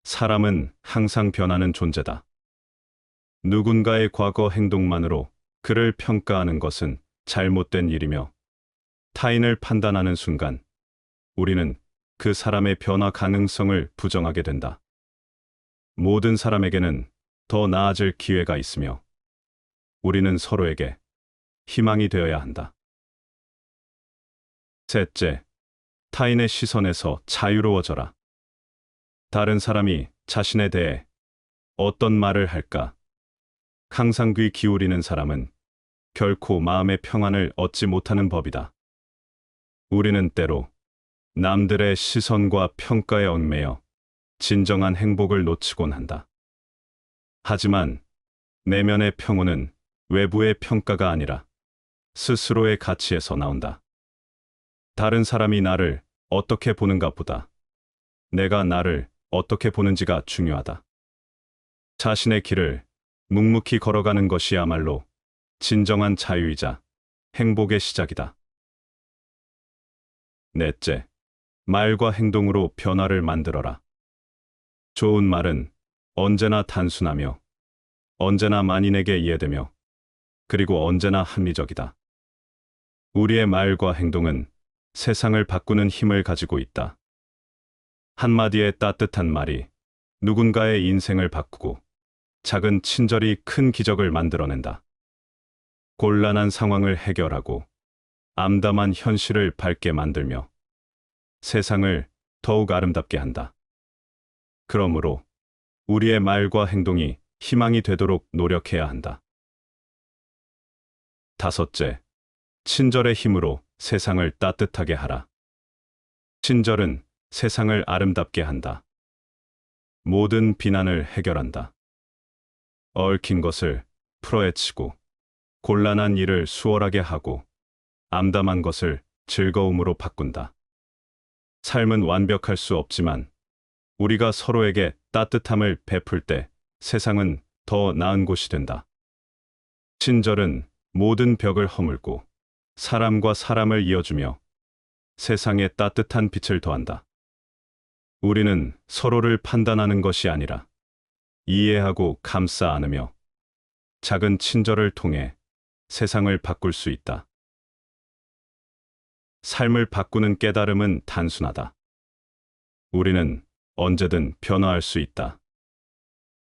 사람은 항상 변하는 존재다. 누군가의 과거 행동만으로 그를 평가하는 것은 잘못된 일이며 타인을 판단하는 순간 우리는 그 사람의 변화 가능성을 부정하게 된다. 모든 사람에게는 더 나아질 기회가 있으며 우리는 서로에게 희망이 되어야 한다. 셋째, 타인의 시선에서 자유로워져라. 다른 사람이 자신에 대해 어떤 말을 할까? 항상 귀 기울이는 사람은 결코 마음의 평안을 얻지 못하는 법이다. 우리는 때로 남들의 시선과 평가에 얽매여 진정한 행복을 놓치곤 한다. 하지만 내면의 평온은 외부의 평가가 아니라 스스로의 가치에서 나온다. 다른 사람이 나를 어떻게 보는가 보다 내가 나를 어떻게 보는지가 중요하다. 자신의 길을 묵묵히 걸어가는 것이야말로 진정한 자유이자 행복의 시작이다. 넷째, 말과 행동으로 변화를 만들어라. 좋은 말은 언제나 단순하며 언제나 만인에게 이해되며 그리고 언제나 합리적이다. 우리의 말과 행동은 세상을 바꾸는 힘을 가지고 있다. 한마디의 따뜻한 말이 누군가의 인생을 바꾸고 작은 친절이 큰 기적을 만들어낸다. 곤란한 상황을 해결하고 암담한 현실을 밝게 만들며 세상을 더욱 아름답게 한다. 그러므로 우리의 말과 행동이 희망이 되도록 노력해야 한다. 다섯째, 친절의 힘으로 세상을 따뜻하게 하라. 친절은 세상을 아름답게 한다. 모든 비난을 해결한다. 얽힌 것을 풀어헤치고 곤란한 일을 수월하게 하고 암담한 것을 즐거움으로 바꾼다. 삶은 완벽할 수 없지만 우리가 서로에게 따뜻함을 베풀 때 세상은 더 나은 곳이 된다. 친절은 모든 벽을 허물고 사람과 사람을 이어주며 세상에 따뜻한 빛을 더한다. 우리는 서로를 판단하는 것이 아니라 이해하고 감싸 안으며 작은 친절을 통해 세상을 바꿀 수 있다. 삶을 바꾸는 깨달음은 단순하다. 우리는 언제든 변화할 수 있다.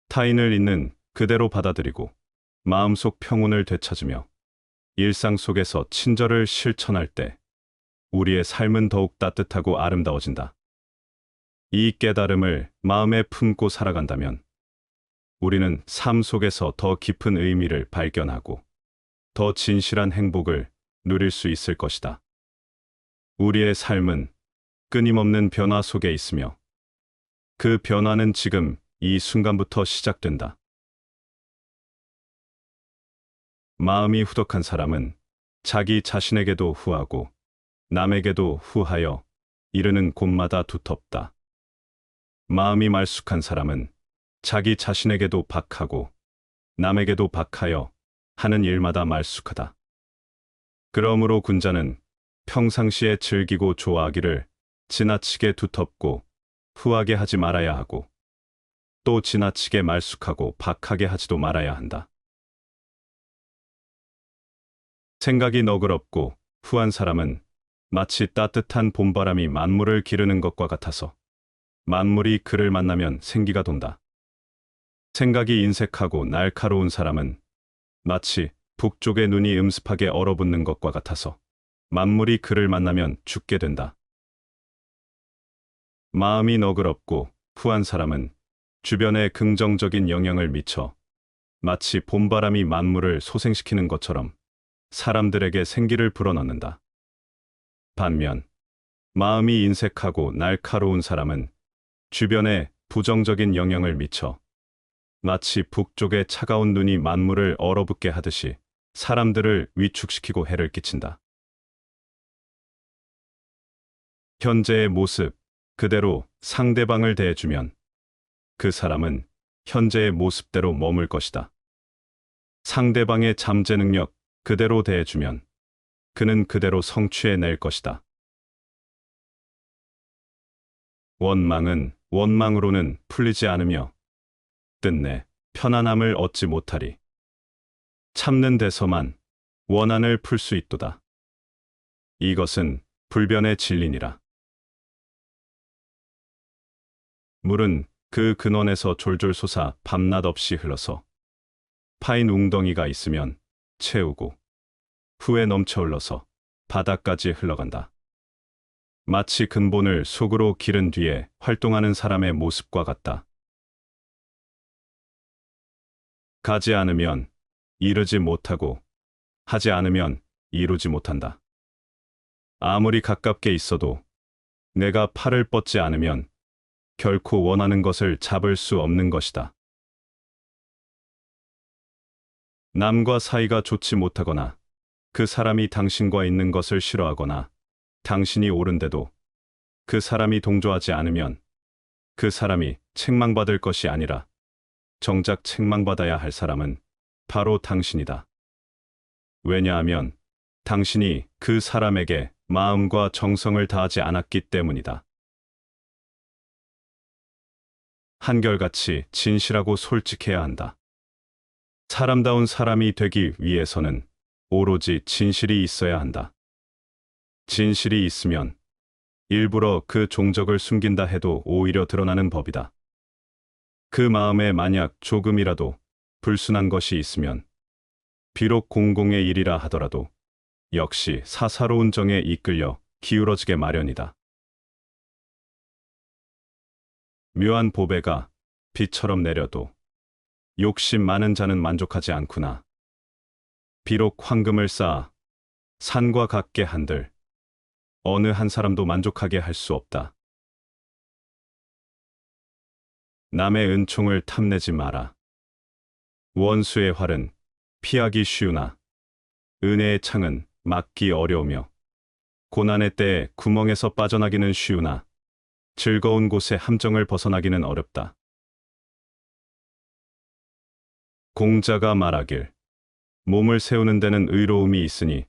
타인을 있는 그대로 받아들이고 마음속 평온을 되찾으며 일상 속에서 친절을 실천할 때 우리의 삶은 더욱 따뜻하고 아름다워진다. 이 깨달음을 마음에 품고 살아간다면 우리는 삶 속에서 더 깊은 의미를 발견하고 더 진실한 행복을 누릴 수 있을 것이다. 우리의 삶은 끊임없는 변화 속에 있으며 그 변화는 지금 이 순간부터 시작된다. 마음이 후덕한 사람은 자기 자신에게도 후하고 남에게도 후하여 이르는 곳마다 두텁다. 마음이 말쑥한 사람은 자기 자신에게도 박하고 남에게도 박하여 하는 일마다 말쑥하다. 그러므로 군자는 평상시에 즐기고 좋아하기를 지나치게 두텁고 후하게 하지 말아야 하고 또 지나치게 말쑥하고 박하게 하지도 말아야 한다. 생각이 너그럽고 후한 사람은 마치 따뜻한 봄바람이 만물을 기르는 것과 같아서 만물이 그를 만나면 생기가 돈다. 생각이 인색하고 날카로운 사람은 마치 북쪽의 눈이 음습하게 얼어붙는 것과 같아서 만물이 그를 만나면 죽게 된다. 마음이 너그럽고 후한 사람은 주변에 긍정적인 영향을 미쳐 마치 봄바람이 만물을 소생시키는 것처럼 사람들에게 생기를 불어넣는다. 반면 마음이 인색하고 날카로운 사람은 주변에 부정적인 영향을 미쳐 마치 북쪽의 차가운 눈이 만물을 얼어붙게 하듯이 사람들을 위축시키고 해를 끼친다. 현재의 모습 그대로 상대방을 대해주면 그 사람은 현재의 모습대로 머물 것이다. 상대방의 잠재 능력 그대로 대해주면 그는 그대로 성취해낼 것이다. 원망은 원망으로는 풀리지 않으며 끝내 편안함을 얻지 못하리. 참는 데서만 원한을 풀 수 있도다. 이것은 불변의 진리니라. 물은 그 근원에서 졸졸 솟아 밤낮 없이 흘러서 파인 웅덩이가 있으면 채우고 후에 넘쳐 흘러서 바다까지 흘러간다. 마치 근본을 속으로 기른 뒤에 활동하는 사람의 모습과 같다. 가지 않으면 이루지 못하고 하지 않으면 이루지 못한다. 아무리 가깝게 있어도 내가 팔을 뻗지 않으면 결코 원하는 것을 잡을 수 없는 것이다. 남과 사이가 좋지 못하거나 그 사람이 당신과 있는 것을 싫어하거나 당신이 옳은데도 그 사람이 동조하지 않으면 그 사람이 책망받을 것이 아니라 정작 책망받아야 할 사람은 바로 당신이다. 왜냐하면 당신이 그 사람에게 마음과 정성을 다하지 않았기 때문이다. 한결같이 진실하고 솔직해야 한다. 사람다운 사람이 되기 위해서는 오로지 진실이 있어야 한다. 진실이 있으면 일부러 그 종적을 숨긴다 해도 오히려 드러나는 법이다. 그 마음에 만약 조금이라도 불순한 것이 있으면 비록 공공의 일이라 하더라도 역시 사사로운 정에 이끌려 기울어지게 마련이다. 묘한 보배가 비처럼 내려도 욕심 많은 자는 만족하지 않구나. 비록 황금을 쌓아 산과 같게 한들 어느 한 사람도 만족하게 할 수 없다. 남의 은총을 탐내지 마라. 원수의 활은 피하기 쉬우나 은혜의 창은 막기 어려우며 고난의 때에 구멍에서 빠져나기는 쉬우나 즐거운 곳에 함정을 벗어나기는 어렵다. 공자가 말하길 몸을 세우는 데는 의로움이 있으니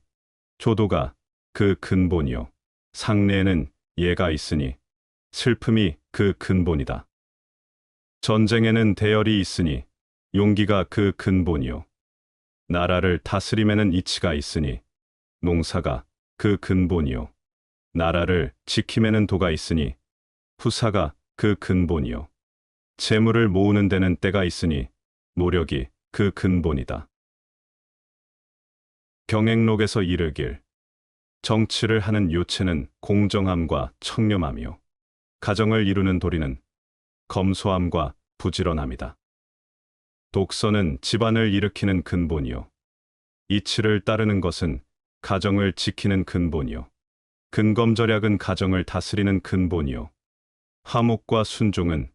조도가 그 근본이요 상례에는 예가 있으니 슬픔이 그 근본이다. 전쟁에는 대열이 있으니 용기가 그 근본이요 나라를 다스림에는 이치가 있으니 농사가 그 근본이요 나라를 지킴에는 도가 있으니 후사가 그 근본이요 재물을 모으는 데는 때가 있으니 노력이 그 근본이다. 경행록에서 이르길 정치를 하는 요체는 공정함과 청렴함이요 가정을 이루는 도리는 검소함과 부지런함이다. 독서는 집안을 일으키는 근본이요 이치를 따르는 것은 가정을 지키는 근본이요 근검절약은 가정을 다스리는 근본이요. 화목과 순종은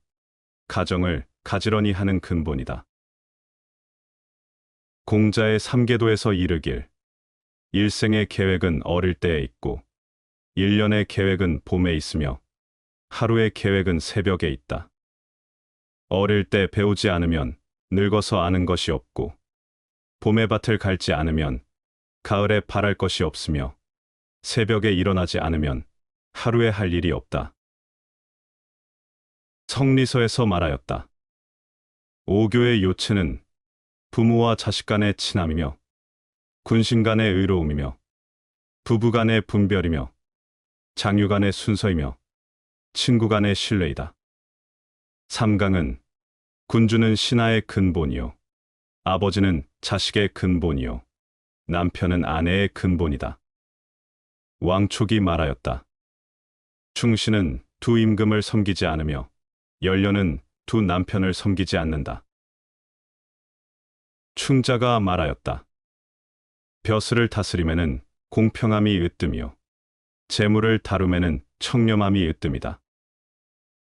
가정을 가지런히 하는 근본이다. 공자의 삼계도에서 이르길 일생의 계획은 어릴 때에 있고 일년의 계획은 봄에 있으며 하루의 계획은 새벽에 있다. 어릴 때 배우지 않으면 늙어서 아는 것이 없고 봄의 밭을 갈지 않으면 가을에 바랄 것이 없으며 새벽에 일어나지 않으면 하루에 할 일이 없다. 성리서에서 말하였다. 오교의 요체는 부모와 자식 간의 친함이며 군신 간의 의로움이며 부부 간의 분별이며 장유 간의 순서이며 친구 간의 신뢰이다. 삼강은 군주는 신하의 근본이요 아버지는 자식의 근본이요 남편은 아내의 근본이다. 왕촉이 말하였다. 충신은 두 임금을 섬기지 않으며 연료는 두 남편을 섬기지 않는다. 충자가 말하였다. 벼슬을 다스림에는 공평함이 으뜸이요 재물을 다룸에는 청렴함이 으뜸이다.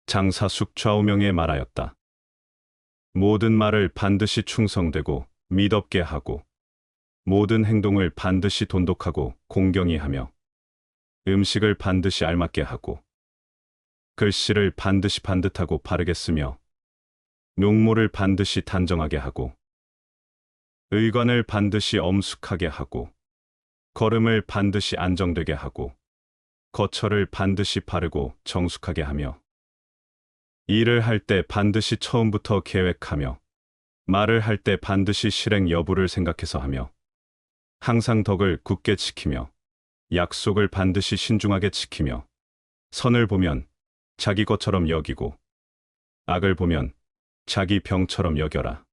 장사숙 좌우명에 말하였다. 모든 말을 반드시 충성되고 미덥게 하고 모든 행동을 반드시 돈독하고 공경히 하며 음식을 반드시 알맞게 하고 글씨를 반드시 반듯하고 바르게 쓰며 농모를 반드시 단정하게 하고 의관을 반드시 엄숙하게 하고 걸음을 반드시 안정되게 하고 거처를 반드시 바르고 정숙하게 하며 일을 할 때 반드시 처음부터 계획하며 말을 할 때 반드시 실행 여부를 생각해서 하며 항상 덕을 굳게 지키며 약속을 반드시 신중하게 지키며 선을 보면 자기 것처럼 여기고 악을 보면 자기 병처럼 여겨라.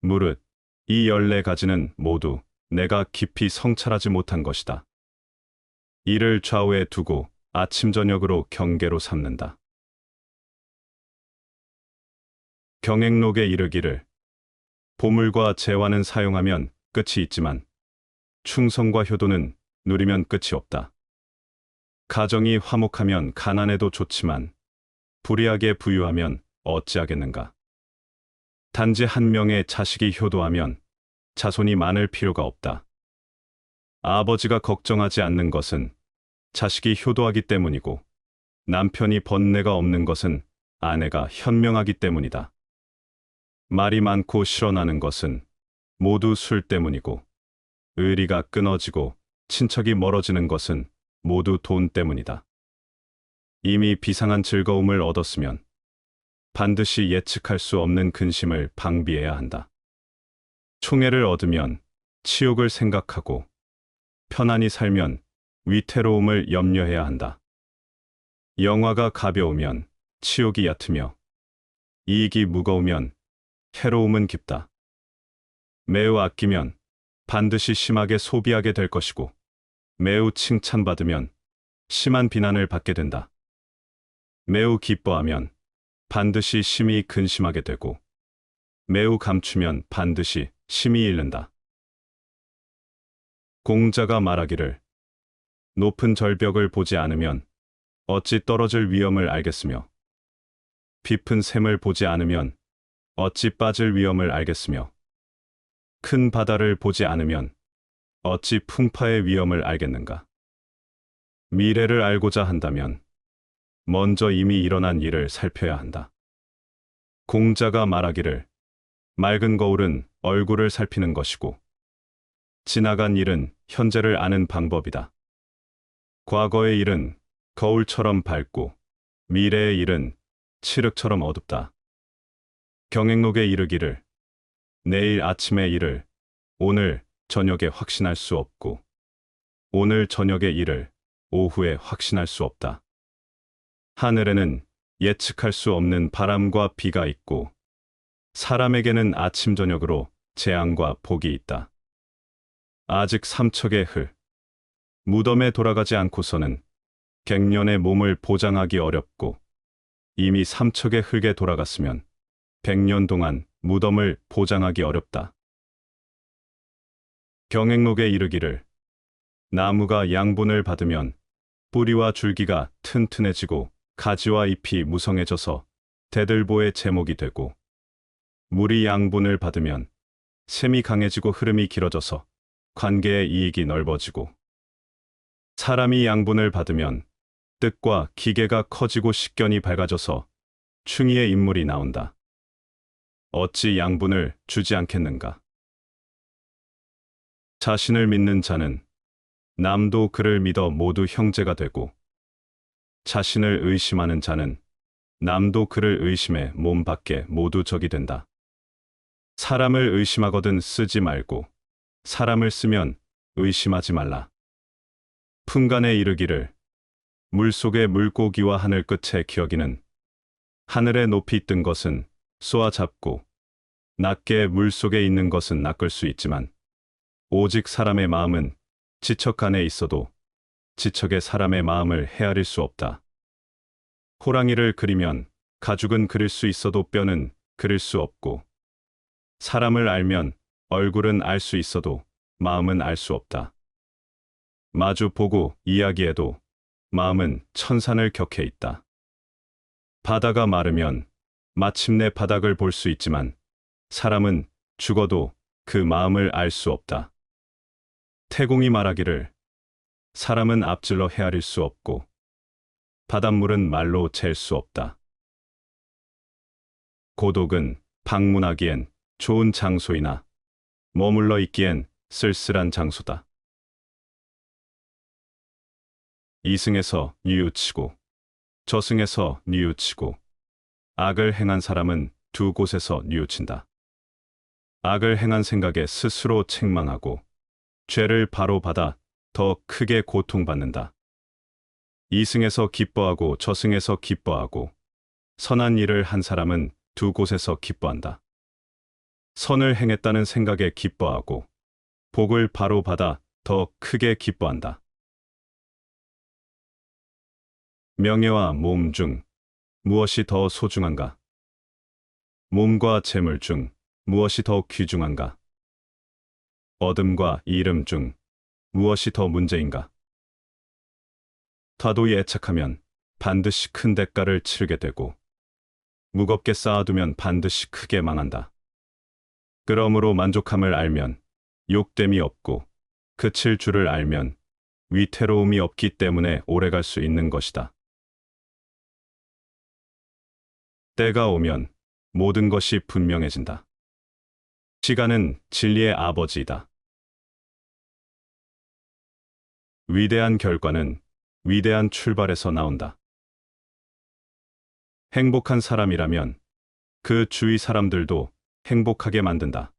무릇 이 14가지는 모두 내가 깊이 성찰하지 못한 것이다. 이를 좌우에 두고 아침 저녁으로 경계로 삼는다. 경행록에 이르기를 보물과 재화는 사용하면 끝이 있지만 충성과 효도는 누리면 끝이 없다. 가정이 화목하면 가난해도 좋지만 불의하게 부유하면 어찌하겠는가. 단지 한 명의 자식이 효도하면 자손이 많을 필요가 없다. 아버지가 걱정하지 않는 것은 자식이 효도하기 때문이고 남편이 번뇌가 없는 것은 아내가 현명하기 때문이다. 말이 많고 실어나는 것은 모두 술 때문이고 의리가 끊어지고 친척이 멀어지는 것은 모두 돈 때문이다. 이미 비상한 즐거움을 얻었으면 반드시 예측할 수 없는 근심을 방비해야 한다. 총애를 얻으면 치욕을 생각하고 편안히 살면 위태로움을 염려해야 한다. 영화가 가벼우면 치욕이 얕으며 이익이 무거우면 해로움은 깊다. 매우 아끼면 반드시 심하게 소비하게 될 것이고 매우 칭찬받으면 심한 비난을 받게 된다. 매우 기뻐하면 반드시 심히 근심하게 되고 매우 감추면 반드시 심히 잃는다. 공자가 말하기를 높은 절벽을 보지 않으면 어찌 떨어질 위험을 알겠으며 깊은 샘을 보지 않으면 어찌 빠질 위험을 알겠으며 큰 바다를 보지 않으면 어찌 풍파의 위험을 알겠는가. 미래를 알고자 한다면 먼저 이미 일어난 일을 살펴야 한다. 공자가 말하기를 맑은 거울은 얼굴을 살피는 것이고 지나간 일은 현재를 아는 방법이다. 과거의 일은 거울처럼 밝고 미래의 일은 칠흑처럼 어둡다. 경행록에 이르기를 내일 아침의 일을 오늘 저녁에 확신할 수 없고 오늘 저녁의 일을 오후에 확신할 수 없다. 하늘에는 예측할 수 없는 바람과 비가 있고 사람에게는 아침 저녁으로 재앙과 복이 있다. 아직 삼척의 흘, 무덤에 돌아가지 않고서는 객년의 몸을 보장하기 어렵고 이미 삼척의 흙에 돌아갔으면 100년 동안 무덤을 보장하기 어렵다. 경행록에 이르기를 나무가 양분을 받으면 뿌리와 줄기가 튼튼해지고 가지와 잎이 무성해져서 대들보의 제목이 되고, 물이 양분을 받으면 샘이 강해지고 흐름이 길어져서 관계의 이익이 넓어지고, 사람이 양분을 받으면 뜻과 기계가 커지고 식견이 밝아져서 충의의 인물이 나온다. 어찌 양분을 주지 않겠는가? 자신을 믿는 자는 남도 그를 믿어 모두 형제가 되고, 자신을 의심하는 자는 남도 그를 의심해 몸 밖에 모두 적이 된다. 사람을 의심하거든 쓰지 말고 사람을 쓰면 의심하지 말라. 풍간에 이르기를 물속의 물고기와 하늘 끝에 기어기는 하늘에 높이 뜬 것은 쏘아 잡고 낮게 물속에 있는 것은 낚을 수 있지만 오직 사람의 마음은 지척 안에 있어도 지척의 사람의 마음을 헤아릴 수 없다. 호랑이를 그리면 가죽은 그릴 수 있어도 뼈는 그릴 수 없고, 사람을 알면 얼굴은 알 수 있어도 마음은 알 수 없다. 마주 보고 이야기해도 마음은 천산을 격해 있다. 바다가 마르면 마침내 바닥을 볼 수 있지만 사람은 죽어도 그 마음을 알 수 없다. 태공이 말하기를 사람은 앞질러 헤아릴 수 없고 바닷물은 말로 잴 수 없다. 고독은 방문하기엔 좋은 장소이나 머물러 있기엔 쓸쓸한 장소다. 이승에서 뉘우치고 저승에서 뉘우치고 악을 행한 사람은 두 곳에서 뉘우친다. 악을 행한 생각에 스스로 책망하고 죄를 바로 받아 더 크게 고통받는다. 이승에서 기뻐하고 저승에서 기뻐하고 선한 일을 한 사람은 두 곳에서 기뻐한다. 선을 행했다는 생각에 기뻐하고 복을 바로 받아 더 크게 기뻐한다. 명예와 몸 중 무엇이 더 소중한가? 몸과 재물 중 무엇이 더 귀중한가? 얻음과 이름 중 무엇이 더 문제인가? 다도에 애착하면 반드시 큰 대가를 치르게 되고, 무겁게 쌓아두면 반드시 크게 망한다. 그러므로 만족함을 알면 욕됨이 없고, 그칠 줄을 알면 위태로움이 없기 때문에 오래갈 수 있는 것이다. 때가 오면 모든 것이 분명해진다. 시간은 진리의 아버지이다. 위대한 결과는 위대한 출발에서 나온다. 행복한 사람이라면 그 주위 사람들도 행복하게 만든다.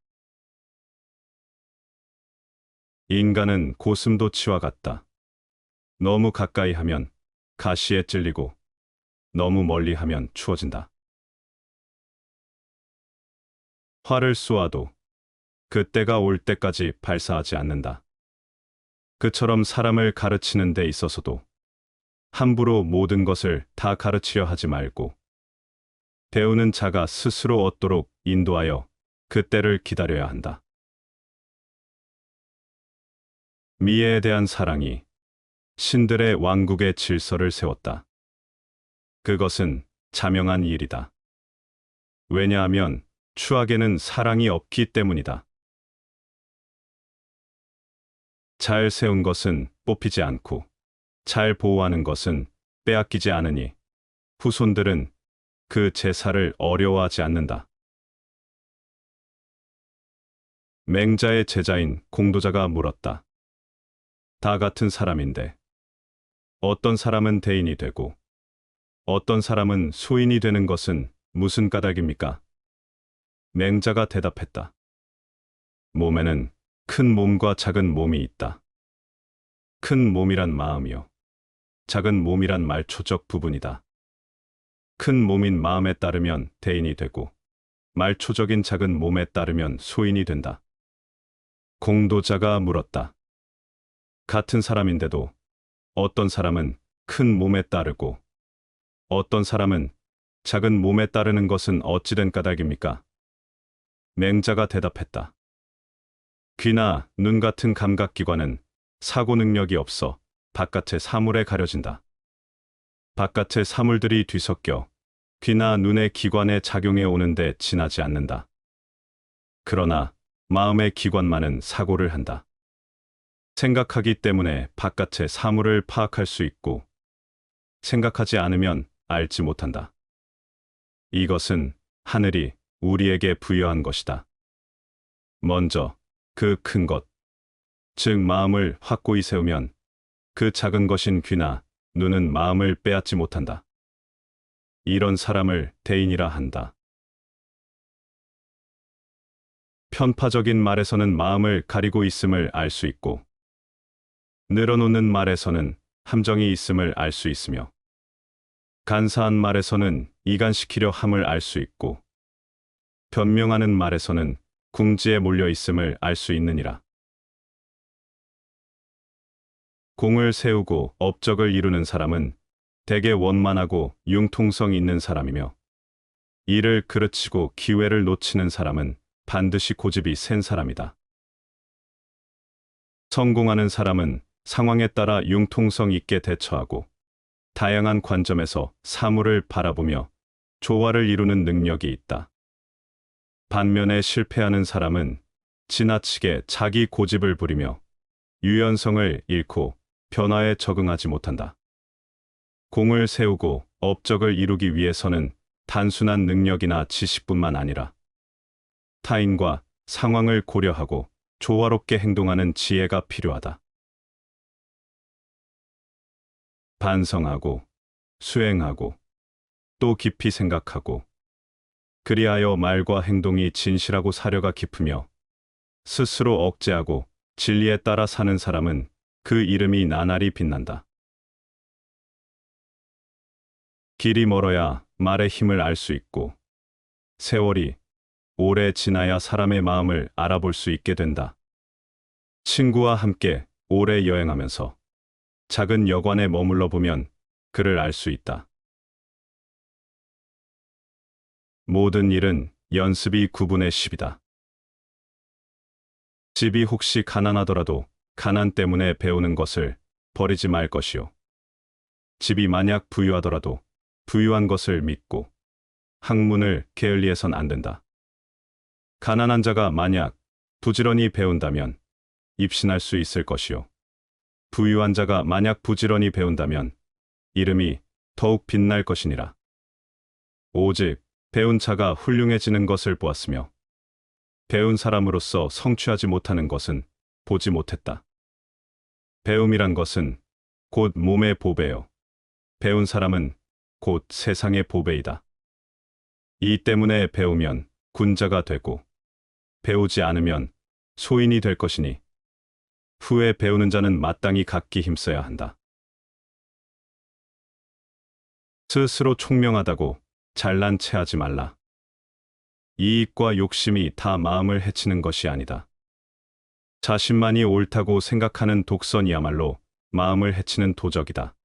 인간은 고슴도치와 같다. 너무 가까이 하면 가시에 찔리고 너무 멀리 하면 추워진다. 활을 쏘아도 그때가 올 때까지 발사하지 않는다. 그처럼 사람을 가르치는 데 있어서도 함부로 모든 것을 다 가르치려 하지 말고 배우는 자가 스스로 얻도록 인도하여 그때를 기다려야 한다. 미에에 대한 사랑이 신들의 왕국의 질서를 세웠다. 그것은 자명한 일이다. 왜냐하면 추악에는 사랑이 없기 때문이다. 잘 세운 것은 뽑히지 않고 잘 보호하는 것은 빼앗기지 않으니 후손들은 그 제사를 어려워하지 않는다. 맹자의 제자인 공도자가 물었다. 다 같은 사람인데 어떤 사람은 대인이 되고 어떤 사람은 소인이 되는 것은 무슨 까닭입니까? 맹자가 대답했다. 몸에는 큰 몸과 작은 몸이 있다. 큰 몸이란 마음이요. 작은 몸이란 말초적 부분이다. 큰 몸인 마음에 따르면 대인이 되고 말초적인 작은 몸에 따르면 소인이 된다. 공도자가 물었다. 같은 사람인데도 어떤 사람은 큰 몸에 따르고 어떤 사람은 작은 몸에 따르는 것은 어찌된 까닭입니까? 맹자가 대답했다. 귀나 눈 같은 감각기관은 사고 능력이 없어 바깥의 사물에 가려진다. 바깥의 사물들이 뒤섞여 귀나 눈의 기관에 작용해 오는데 지나지 않는다. 그러나 마음의 기관만은 사고를 한다. 생각하기 때문에 바깥의 사물을 파악할 수 있고, 생각하지 않으면 알지 못한다. 이것은 하늘이 우리에게 부여한 것이다. 먼저 그 큰 것, 즉 마음을 확고히 세우면 그 작은 것인 귀나 눈은 마음을 빼앗지 못한다. 이런 사람을 대인이라 한다. 편파적인 말에서는 마음을 가리고 있음을 알 수 있고, 늘어놓는 말에서는 함정이 있음을 알 수 있으며, 간사한 말에서는 이간시키려 함을 알 수 있고, 변명하는 말에서는 궁지에 몰려 있음을 알 수 있느니라. 공을 세우고 업적을 이루는 사람은 대개 원만하고 융통성 있는 사람이며, 일을 그르치고 기회를 놓치는 사람은 반드시 고집이 센 사람이다. 성공하는 사람은 상황에 따라 융통성 있게 대처하고, 다양한 관점에서 사물을 바라보며 조화를 이루는 능력이 있다. 반면에 실패하는 사람은 지나치게 자기 고집을 부리며 유연성을 잃고 변화에 적응하지 못한다. 공을 세우고 업적을 이루기 위해서는 단순한 능력이나 지식뿐만 아니라 타인과 상황을 고려하고 조화롭게 행동하는 지혜가 필요하다. 반성하고, 수행하고, 또 깊이 생각하고, 그리하여 말과 행동이 진실하고 사려가 깊으며 스스로 억제하고 진리에 따라 사는 사람은 그 이름이 나날이 빛난다. 길이 멀어야 말의 힘을 알 수 있고, 세월이 오래 지나야 사람의 마음을 알아볼 수 있게 된다. 친구와 함께 오래 여행하면서 작은 여관에 머물러 보면 그를 알 수 있다. 모든 일은 연습이 9분의 10이다. 집이 혹시 가난하더라도 가난 때문에 배우는 것을 버리지 말 것이요. 집이 만약 부유하더라도 부유한 것을 믿고 학문을 게을리해선 안 된다. 가난한 자가 만약 부지런히 배운다면 입신할 수 있을 것이요. 부유한 자가 만약 부지런히 배운다면 이름이 더욱 빛날 것이니라. 오직 배운 자가 훌륭해지는 것을 보았으며 배운 사람으로서 성취하지 못하는 것은 보지 못했다. 배움이란 것은 곧 몸의 보배요. 배운 사람은 곧 세상의 보배이다. 이 때문에 배우면 군자가 되고 배우지 않으면 소인이 될 것이니 후에 배우는 자는 마땅히 각기 힘써야 한다. 스스로 총명하다고 잘난 체하지 말라. 이익과 욕심이 다 마음을 해치는 것이 아니다. 자신만이 옳다고 생각하는 독선이야말로 마음을 해치는 도적이다.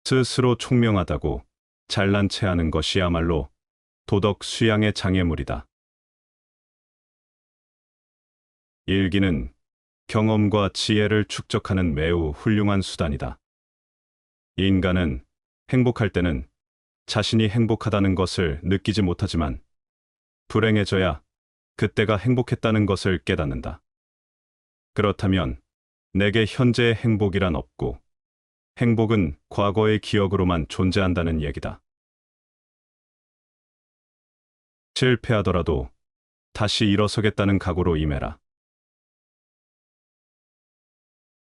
스스로 총명하다고 잘난 체하는 것이야말로 도덕 수양의 장애물이다. 일기는 경험과 지혜를 축적하는 매우 훌륭한 수단이다. 인간은 행복할 때는 자신이 행복하다는 것을 느끼지 못하지만 불행해져야 그때가 행복했다는 것을 깨닫는다. 그렇다면 내게 현재의 행복이란 없고 행복은 과거의 기억으로만 존재한다는 얘기다. 실패하더라도 다시 일어서겠다는 각오로 임해라.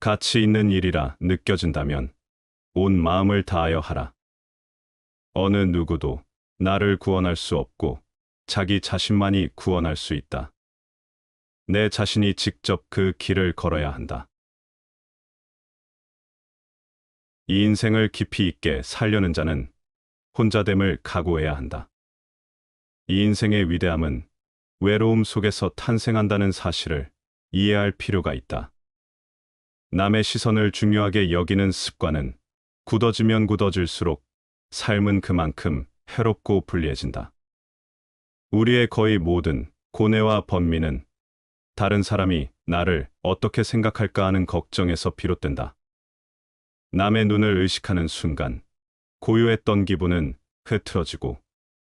가치 있는 일이라 느껴진다면 온 마음을 다하여 하라. 어느 누구도 나를 구원할 수 없고 자기 자신만이 구원할 수 있다. 내 자신이 직접 그 길을 걸어야 한다. 이 인생을 깊이 있게 살려는 자는 혼자됨을 각오해야 한다. 이 인생의 위대함은 외로움 속에서 탄생한다는 사실을 이해할 필요가 있다. 남의 시선을 중요하게 여기는 습관은 굳어지면 굳어질수록 삶은 그만큼 해롭고 불리해진다. 우리의 거의 모든 고뇌와 번민은 다른 사람이 나를 어떻게 생각할까 하는 걱정에서 비롯된다. 남의 눈을 의식하는 순간 고요했던 기분은 흐트러지고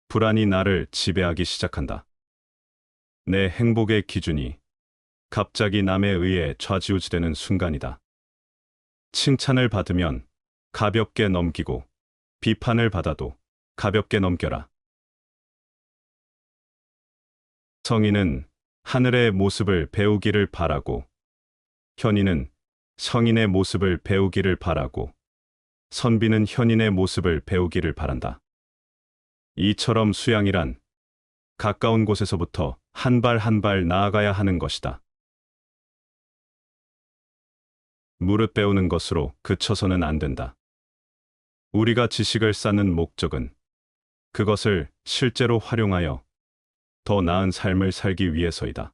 불안이 나를 지배하기 시작한다. 내 행복의 기준이 갑자기 남에 의해 좌지우지되는 순간이다. 칭찬을 받으면 가볍게 넘기고 비판을 받아도 가볍게 넘겨라. 성인은 하늘의 모습을 배우기를 바라고, 현인은 성인의 모습을 배우기를 바라고, 선비는 현인의 모습을 배우기를 바란다. 이처럼 수양이란 가까운 곳에서부터 한 발 한 발 나아가야 하는 것이다. 무릇 배우는 것으로 그쳐서는 안 된다. 우리가 지식을 쌓는 목적은 그것을 실제로 활용하여 더 나은 삶을 살기 위해서이다.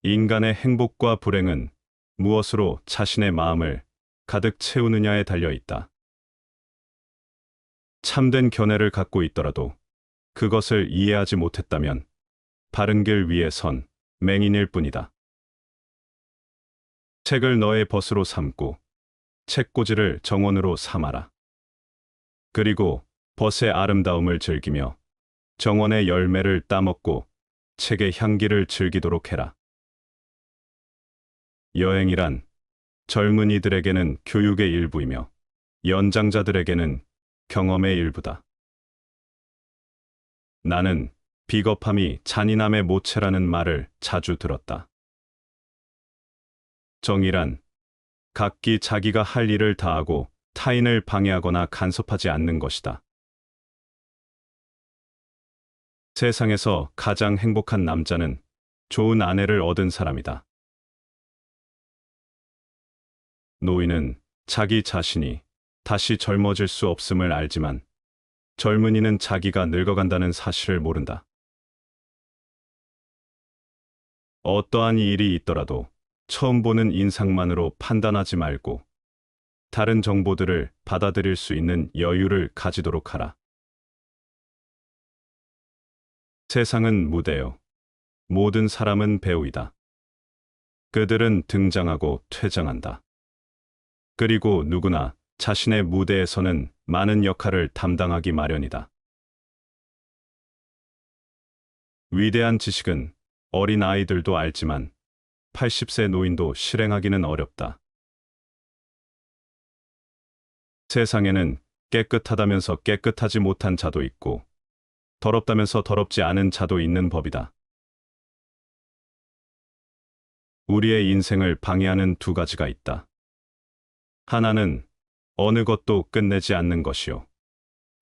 인간의 행복과 불행은 무엇으로 자신의 마음을 가득 채우느냐에 달려 있다. 참된 견해를 갖고 있더라도 그것을 이해하지 못했다면 바른 길 위에 선 맹인일 뿐이다. 책을 너의 벗으로 삼고 책꽂이를 정원으로 삼아라. 그리고 벗의 아름다움을 즐기며 정원의 열매를 따먹고 책의 향기를 즐기도록 해라. 여행이란 젊은이들에게는 교육의 일부이며 연장자들에게는 경험의 일부다. 나는 비겁함이 잔인함의 모체라는 말을 자주 들었다. 정의란 각기 자기가 할 일을 다하고 타인을 방해하거나 간섭하지 않는 것이다. 세상에서 가장 행복한 남자는 좋은 아내를 얻은 사람이다. 노인은 자기 자신이 다시 젊어질 수 없음을 알지만 젊은이는 자기가 늙어간다는 사실을 모른다. 어떠한 일이 있더라도 처음 보는 인상만으로 판단하지 말고 다른 정보들을 받아들일 수 있는 여유를 가지도록 하라. 세상은 무대요. 모든 사람은 배우이다. 그들은 등장하고 퇴장한다. 그리고 누구나 자신의 무대에서는 많은 역할을 담당하기 마련이다. 위대한 지식은 어린 아이들도 알지만 80세 노인도 실행하기는 어렵다. 세상에는 깨끗하다면서 깨끗하지 못한 자도 있고 더럽다면서 더럽지 않은 자도 있는 법이다. 우리의 인생을 방해하는 두 가지가 있다. 하나는 어느 것도 끝내지 않는 것이요.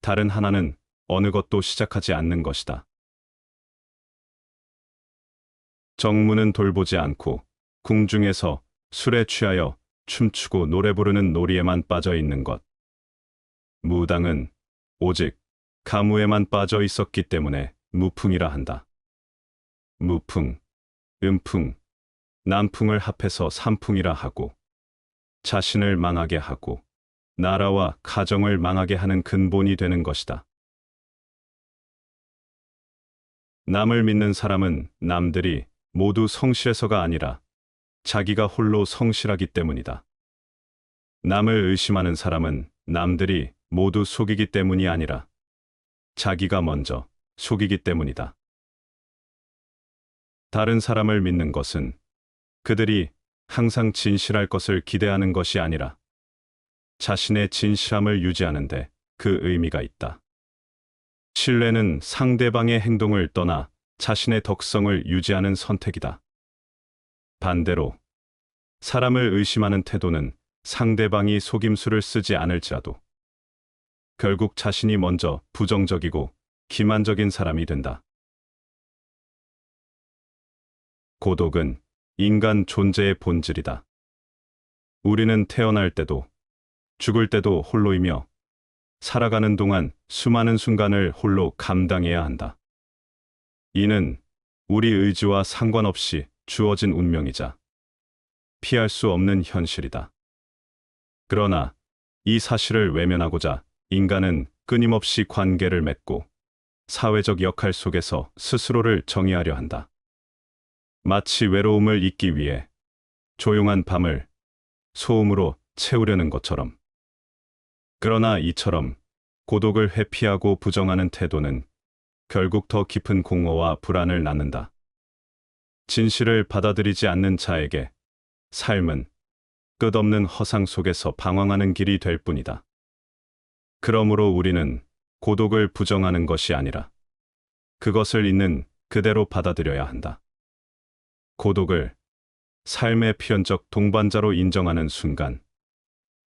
다른 하나는 어느 것도 시작하지 않는 것이다. 정무는 돌보지 않고 궁중에서 술에 취하여 춤추고 노래 부르는 놀이에만 빠져 있는 것. 무당은 오직 가무에만 빠져 있었기 때문에 무풍이라 한다. 무풍, 음풍, 남풍을 합해서 삼풍이라 하고 자신을 망하게 하고 나라와 가정을 망하게 하는 근본이 되는 것이다. 남을 믿는 사람은 남들이 모두 성실해서가 아니라 자기가 홀로 성실하기 때문이다. 남을 의심하는 사람은 남들이 모두 속이기 때문이 아니라 자기가 먼저 속이기 때문이다. 다른 사람을 믿는 것은 그들이 항상 진실할 것을 기대하는 것이 아니라 자신의 진실함을 유지하는데 그 의미가 있다. 신뢰는 상대방의 행동을 떠나 자신의 덕성을 유지하는 선택이다. 반대로 사람을 의심하는 태도는 상대방이 속임수를 쓰지 않을지라도 결국 자신이 먼저 부정적이고 기만적인 사람이 된다. 고독은 인간 존재의 본질이다. 우리는 태어날 때도 죽을 때도 홀로이며 살아가는 동안 수많은 순간을 홀로 감당해야 한다. 이는 우리 의지와 상관없이 주어진 운명이자 피할 수 없는 현실이다. 그러나 이 사실을 외면하고자 인간은 끊임없이 관계를 맺고 사회적 역할 속에서 스스로를 정의하려 한다. 마치 외로움을 잊기 위해 조용한 밤을 소음으로 채우려는 것처럼. 그러나 이처럼 고독을 회피하고 부정하는 태도는 결국 더 깊은 공허와 불안을 낳는다. 진실을 받아들이지 않는 자에게 삶은 끝없는 허상 속에서 방황하는 길이 될 뿐이다. 그러므로 우리는 고독을 부정하는 것이 아니라 그것을 있는 그대로 받아들여야 한다. 고독을 삶의 필연적 동반자로 인정하는 순간,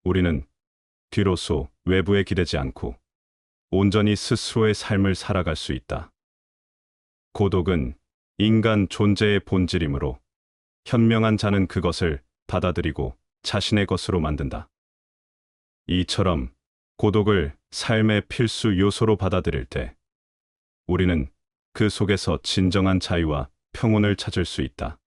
우리는 비로소 외부에 기대지 않고 온전히 스스로의 삶을 살아갈 수 있다. 고독은 인간 존재의 본질이므로 현명한 자는 그것을 받아들이고 자신의 것으로 만든다. 이처럼 고독을 삶의 필수 요소로 받아들일 때 우리는 그 속에서 진정한 자유와 평온을 찾을 수 있다.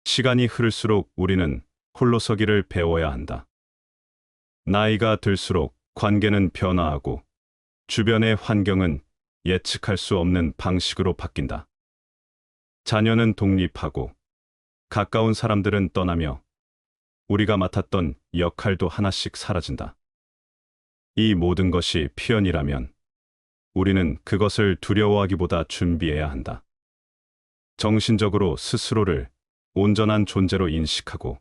시간이 흐를수록 우리는 홀로서기를 배워야 한다. 나이가 들수록 관계는 변화하고 주변의 환경은 예측할 수 없는 방식으로 바뀐다. 자녀는 독립하고 가까운 사람들은 떠나며 우리가 맡았던 역할도 하나씩 사라진다. 이 모든 것이 필연이라면 우리는 그것을 두려워하기보다 준비해야 한다. 정신적으로 스스로를 온전한 존재로 인식하고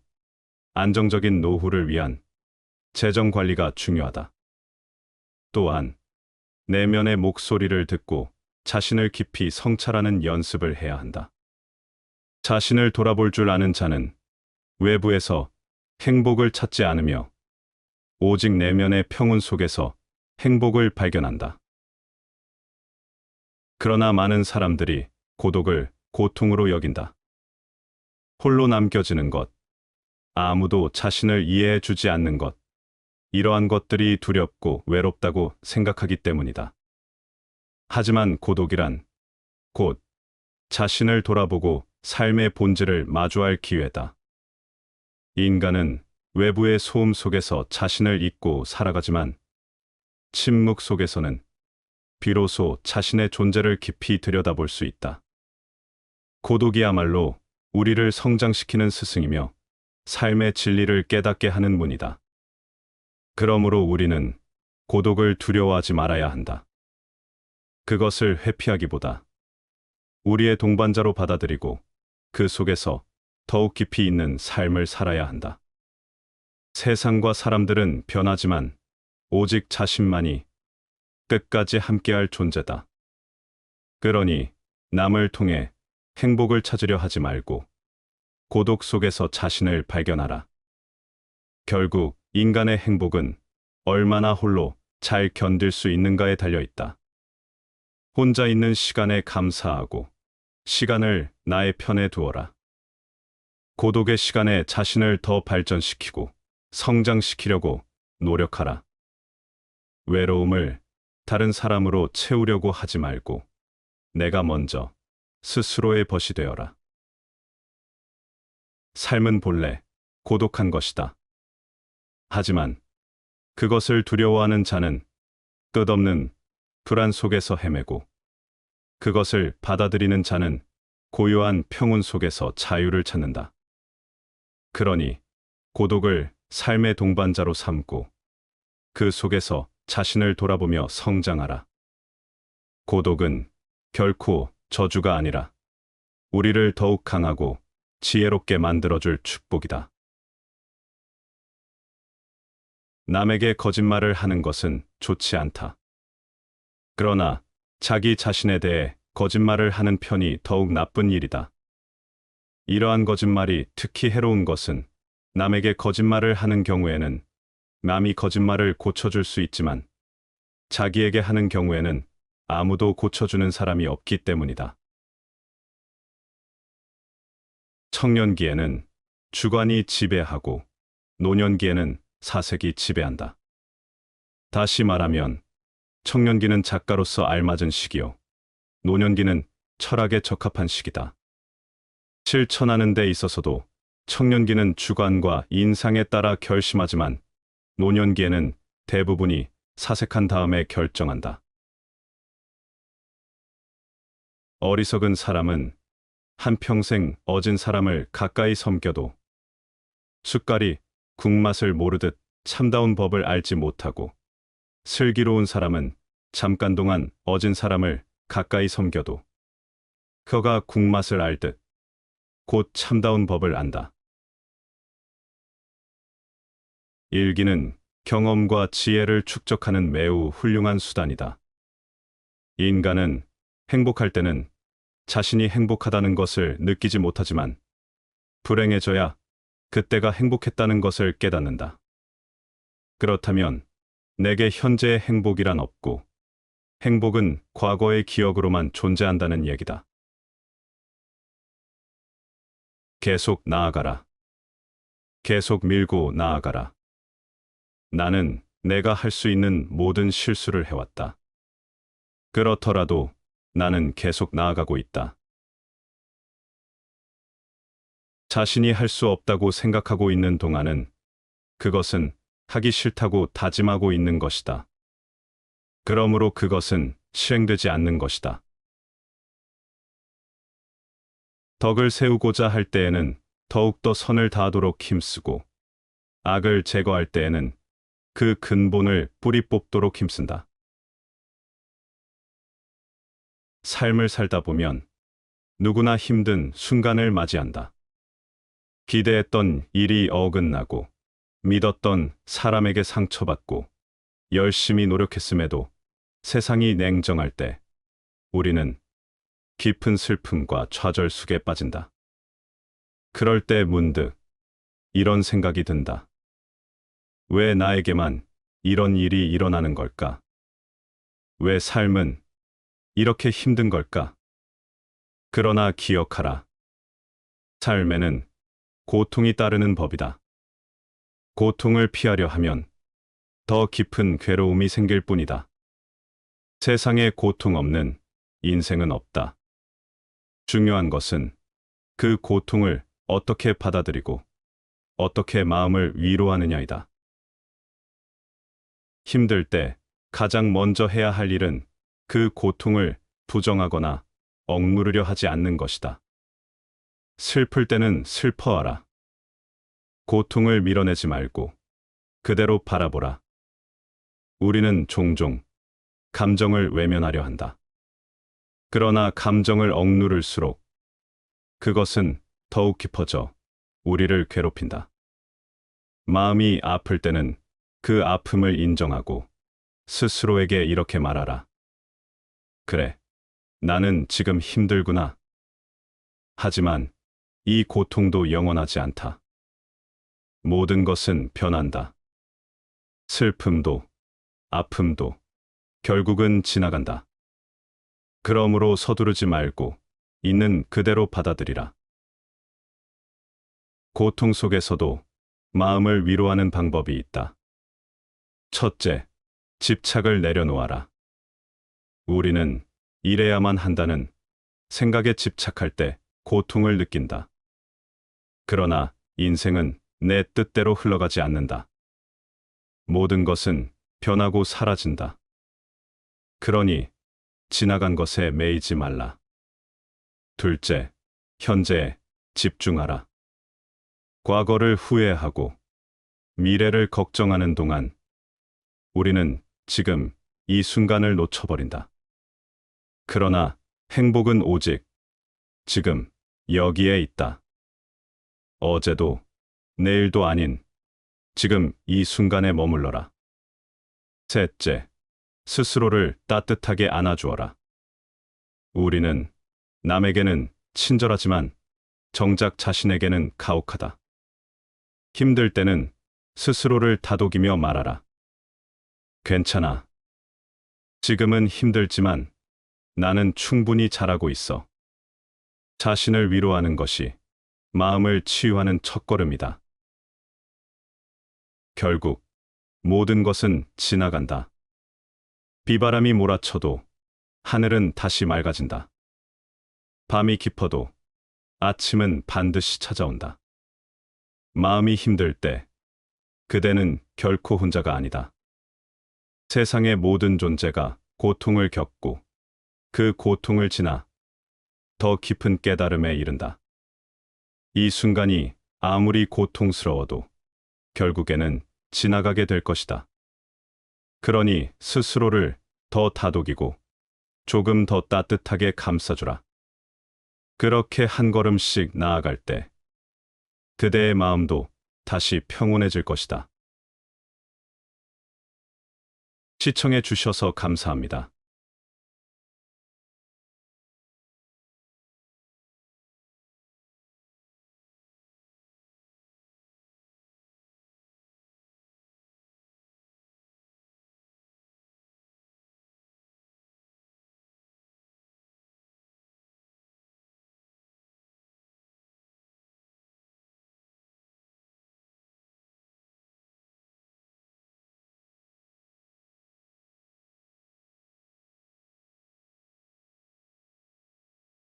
안정적인 노후를 위한 재정 관리가 중요하다. 또한 내면의 목소리를 듣고 자신을 깊이 성찰하는 연습을 해야 한다. 자신을 돌아볼 줄 아는 자는 외부에서 행복을 찾지 않으며 오직 내면의 평온 속에서 행복을 발견한다. 그러나 많은 사람들이 고독을 고통으로 여긴다. 홀로 남겨지는 것, 아무도 자신을 이해해 주지 않는 것, 이러한 것들이 두렵고 외롭다고 생각하기 때문이다. 하지만 고독이란 곧 자신을 돌아보고 삶의 본질을 마주할 기회다. 인간은 외부의 소음 속에서 자신을 잊고 살아가지만 침묵 속에서는 비로소 자신의 존재를 깊이 들여다볼 수 있다. 고독이야말로 우리를 성장시키는 스승이며 삶의 진리를 깨닫게 하는 문이다. 그러므로 우리는 고독을 두려워하지 말아야 한다. 그것을 회피하기보다 우리의 동반자로 받아들이고 그 속에서 더욱 깊이 있는 삶을 살아야 한다. 세상과 사람들은 변하지만 오직 자신만이 끝까지 함께할 존재다. 그러니 남을 통해 행복을 찾으려 하지 말고 고독 속에서 자신을 발견하라. 결국 인간의 행복은 얼마나 홀로 잘 견딜 수 있는가에 달려 있다. 혼자 있는 시간에 감사하고 시간을 나의 편에 두어라. 고독의 시간에 자신을 더 발전시키고 성장시키려고 노력하라. 외로움을 다른 사람으로 채우려고 하지 말고 내가 먼저 스스로의 벗이 되어라. 삶은 본래 고독한 것이다. 하지만 그것을 두려워하는 자는 끝없는 불안 속에서 헤매고 그것을 받아들이는 자는 고요한 평온 속에서 자유를 찾는다. 그러니 고독을 삶의 동반자로 삼고 그 속에서 자신을 돌아보며 성장하라. 고독은 결코 저주가 아니라 우리를 더욱 강하고 지혜롭게 만들어줄 축복이다. 남에게 거짓말을 하는 것은 좋지 않다. 그러나 자기 자신에 대해 거짓말을 하는 편이 더욱 나쁜 일이다. 이러한 거짓말이 특히 해로운 것은 남에게 거짓말을 하는 경우에는 남이 거짓말을 고쳐줄 수 있지만 자기에게 하는 경우에는 아무도 고쳐주는 사람이 없기 때문이다. 청년기에는 주관이 지배하고 노년기에는 사색이 지배한다. 다시 말하면 청년기는 작가로서 알맞은 시기요. 노년기는 철학에 적합한 시기다. 실천하는 데 있어서도 청년기는 주관과 인상에 따라 결심하지만 노년기에는 대부분이 사색한 다음에 결정한다. 어리석은 사람은 한평생 어진 사람을 가까이 섬겨도 숟갈이 국맛을 모르듯 참다운 법을 알지 못하고 슬기로운 사람은 잠깐 동안 어진 사람을 가까이 섬겨도 그가 국맛을 알듯 곧 참다운 법을 안다. 일기는 경험과 지혜를 축적하는 매우 훌륭한 수단이다. 인간은 행복할 때는 자신이 행복하다는 것을 느끼지 못하지만 불행해져야 그때가 행복했다는 것을 깨닫는다. 그렇다면 내게 현재의 행복이란 없고 행복은 과거의 기억으로만 존재한다는 얘기다. 계속 나아가라. 계속 밀고 나아가라. 나는 내가 할 수 있는 모든 실수를 해왔다. 그렇더라도 나는 계속 나아가고 있다. 자신이 할 수 없다고 생각하고 있는 동안은 그것은 하기 싫다고 다짐하고 있는 것이다. 그러므로 그것은 실행되지 않는 것이다. 덕을 세우고자 할 때에는 더욱더 선을 다하도록 힘쓰고 악을 제거할 때에는 그 근본을 뿌리 뽑도록 힘쓴다. 삶을 살다 보면 누구나 힘든 순간을 맞이한다. 기대했던 일이 어긋나고 믿었던 사람에게 상처받고 열심히 노력했음에도 세상이 냉정할 때 우리는 깊은 슬픔과 좌절 속에 빠진다. 그럴 때 문득 이런 생각이 든다. 왜 나에게만 이런 일이 일어나는 걸까? 왜 삶은 이렇게 힘든 걸까? 그러나 기억하라. 삶에는 고통이 따르는 법이다. 고통을 피하려 하면 더 깊은 괴로움이 생길 뿐이다. 세상에 고통 없는 인생은 없다. 중요한 것은 그 고통을 어떻게 받아들이고 어떻게 마음을 위로하느냐이다. 힘들 때 가장 먼저 해야 할 일은 그 고통을 부정하거나 억누르려 하지 않는 것이다. 슬플 때는 슬퍼하라. 고통을 밀어내지 말고 그대로 바라보라. 우리는 종종 감정을 외면하려 한다. 그러나 감정을 억누를수록 그것은 더욱 깊어져 우리를 괴롭힌다. 마음이 아플 때는 그 아픔을 인정하고 스스로에게 이렇게 말하라. 그래, 나는 지금 힘들구나. 하지만 이 고통도 영원하지 않다. 모든 것은 변한다. 슬픔도, 아픔도 결국은 지나간다. 그러므로 서두르지 말고 있는 그대로 받아들이라. 고통 속에서도 마음을 위로하는 방법이 있다. 첫째, 집착을 내려놓아라. 우리는 이래야만 한다는 생각에 집착할 때 고통을 느낀다. 그러나 인생은 내 뜻대로 흘러가지 않는다. 모든 것은 변하고 사라진다. 그러니 지나간 것에 매이지 말라. 둘째, 현재에 집중하라. 과거를 후회하고 미래를 걱정하는 동안 우리는 지금 이 순간을 놓쳐버린다. 그러나 행복은 오직 지금 여기에 있다. 어제도 내일도 아닌 지금 이 순간에 머물러라. 셋째, 스스로를 따뜻하게 안아주어라. 우리는 남에게는 친절하지만 정작 자신에게는 가혹하다. 힘들 때는 스스로를 다독이며 말하라. 괜찮아. 지금은 힘들지만 나는 충분히 잘하고 있어. 자신을 위로하는 것이 마음을 치유하는 첫걸음이다. 결국 모든 것은 지나간다. 비바람이 몰아쳐도 하늘은 다시 맑아진다. 밤이 깊어도 아침은 반드시 찾아온다. 마음이 힘들 때 그대는 결코 혼자가 아니다. 세상의 모든 존재가 고통을 겪고 그 고통을 지나 더 깊은 깨달음에 이른다. 이 순간이 아무리 고통스러워도 결국에는 지나가게 될 것이다. 그러니 스스로를 더 다독이고 조금 더 따뜻하게 감싸주라. 그렇게 한 걸음씩 나아갈 때 그대의 마음도 다시 평온해질 것이다. 시청해 주셔서 감사합니다.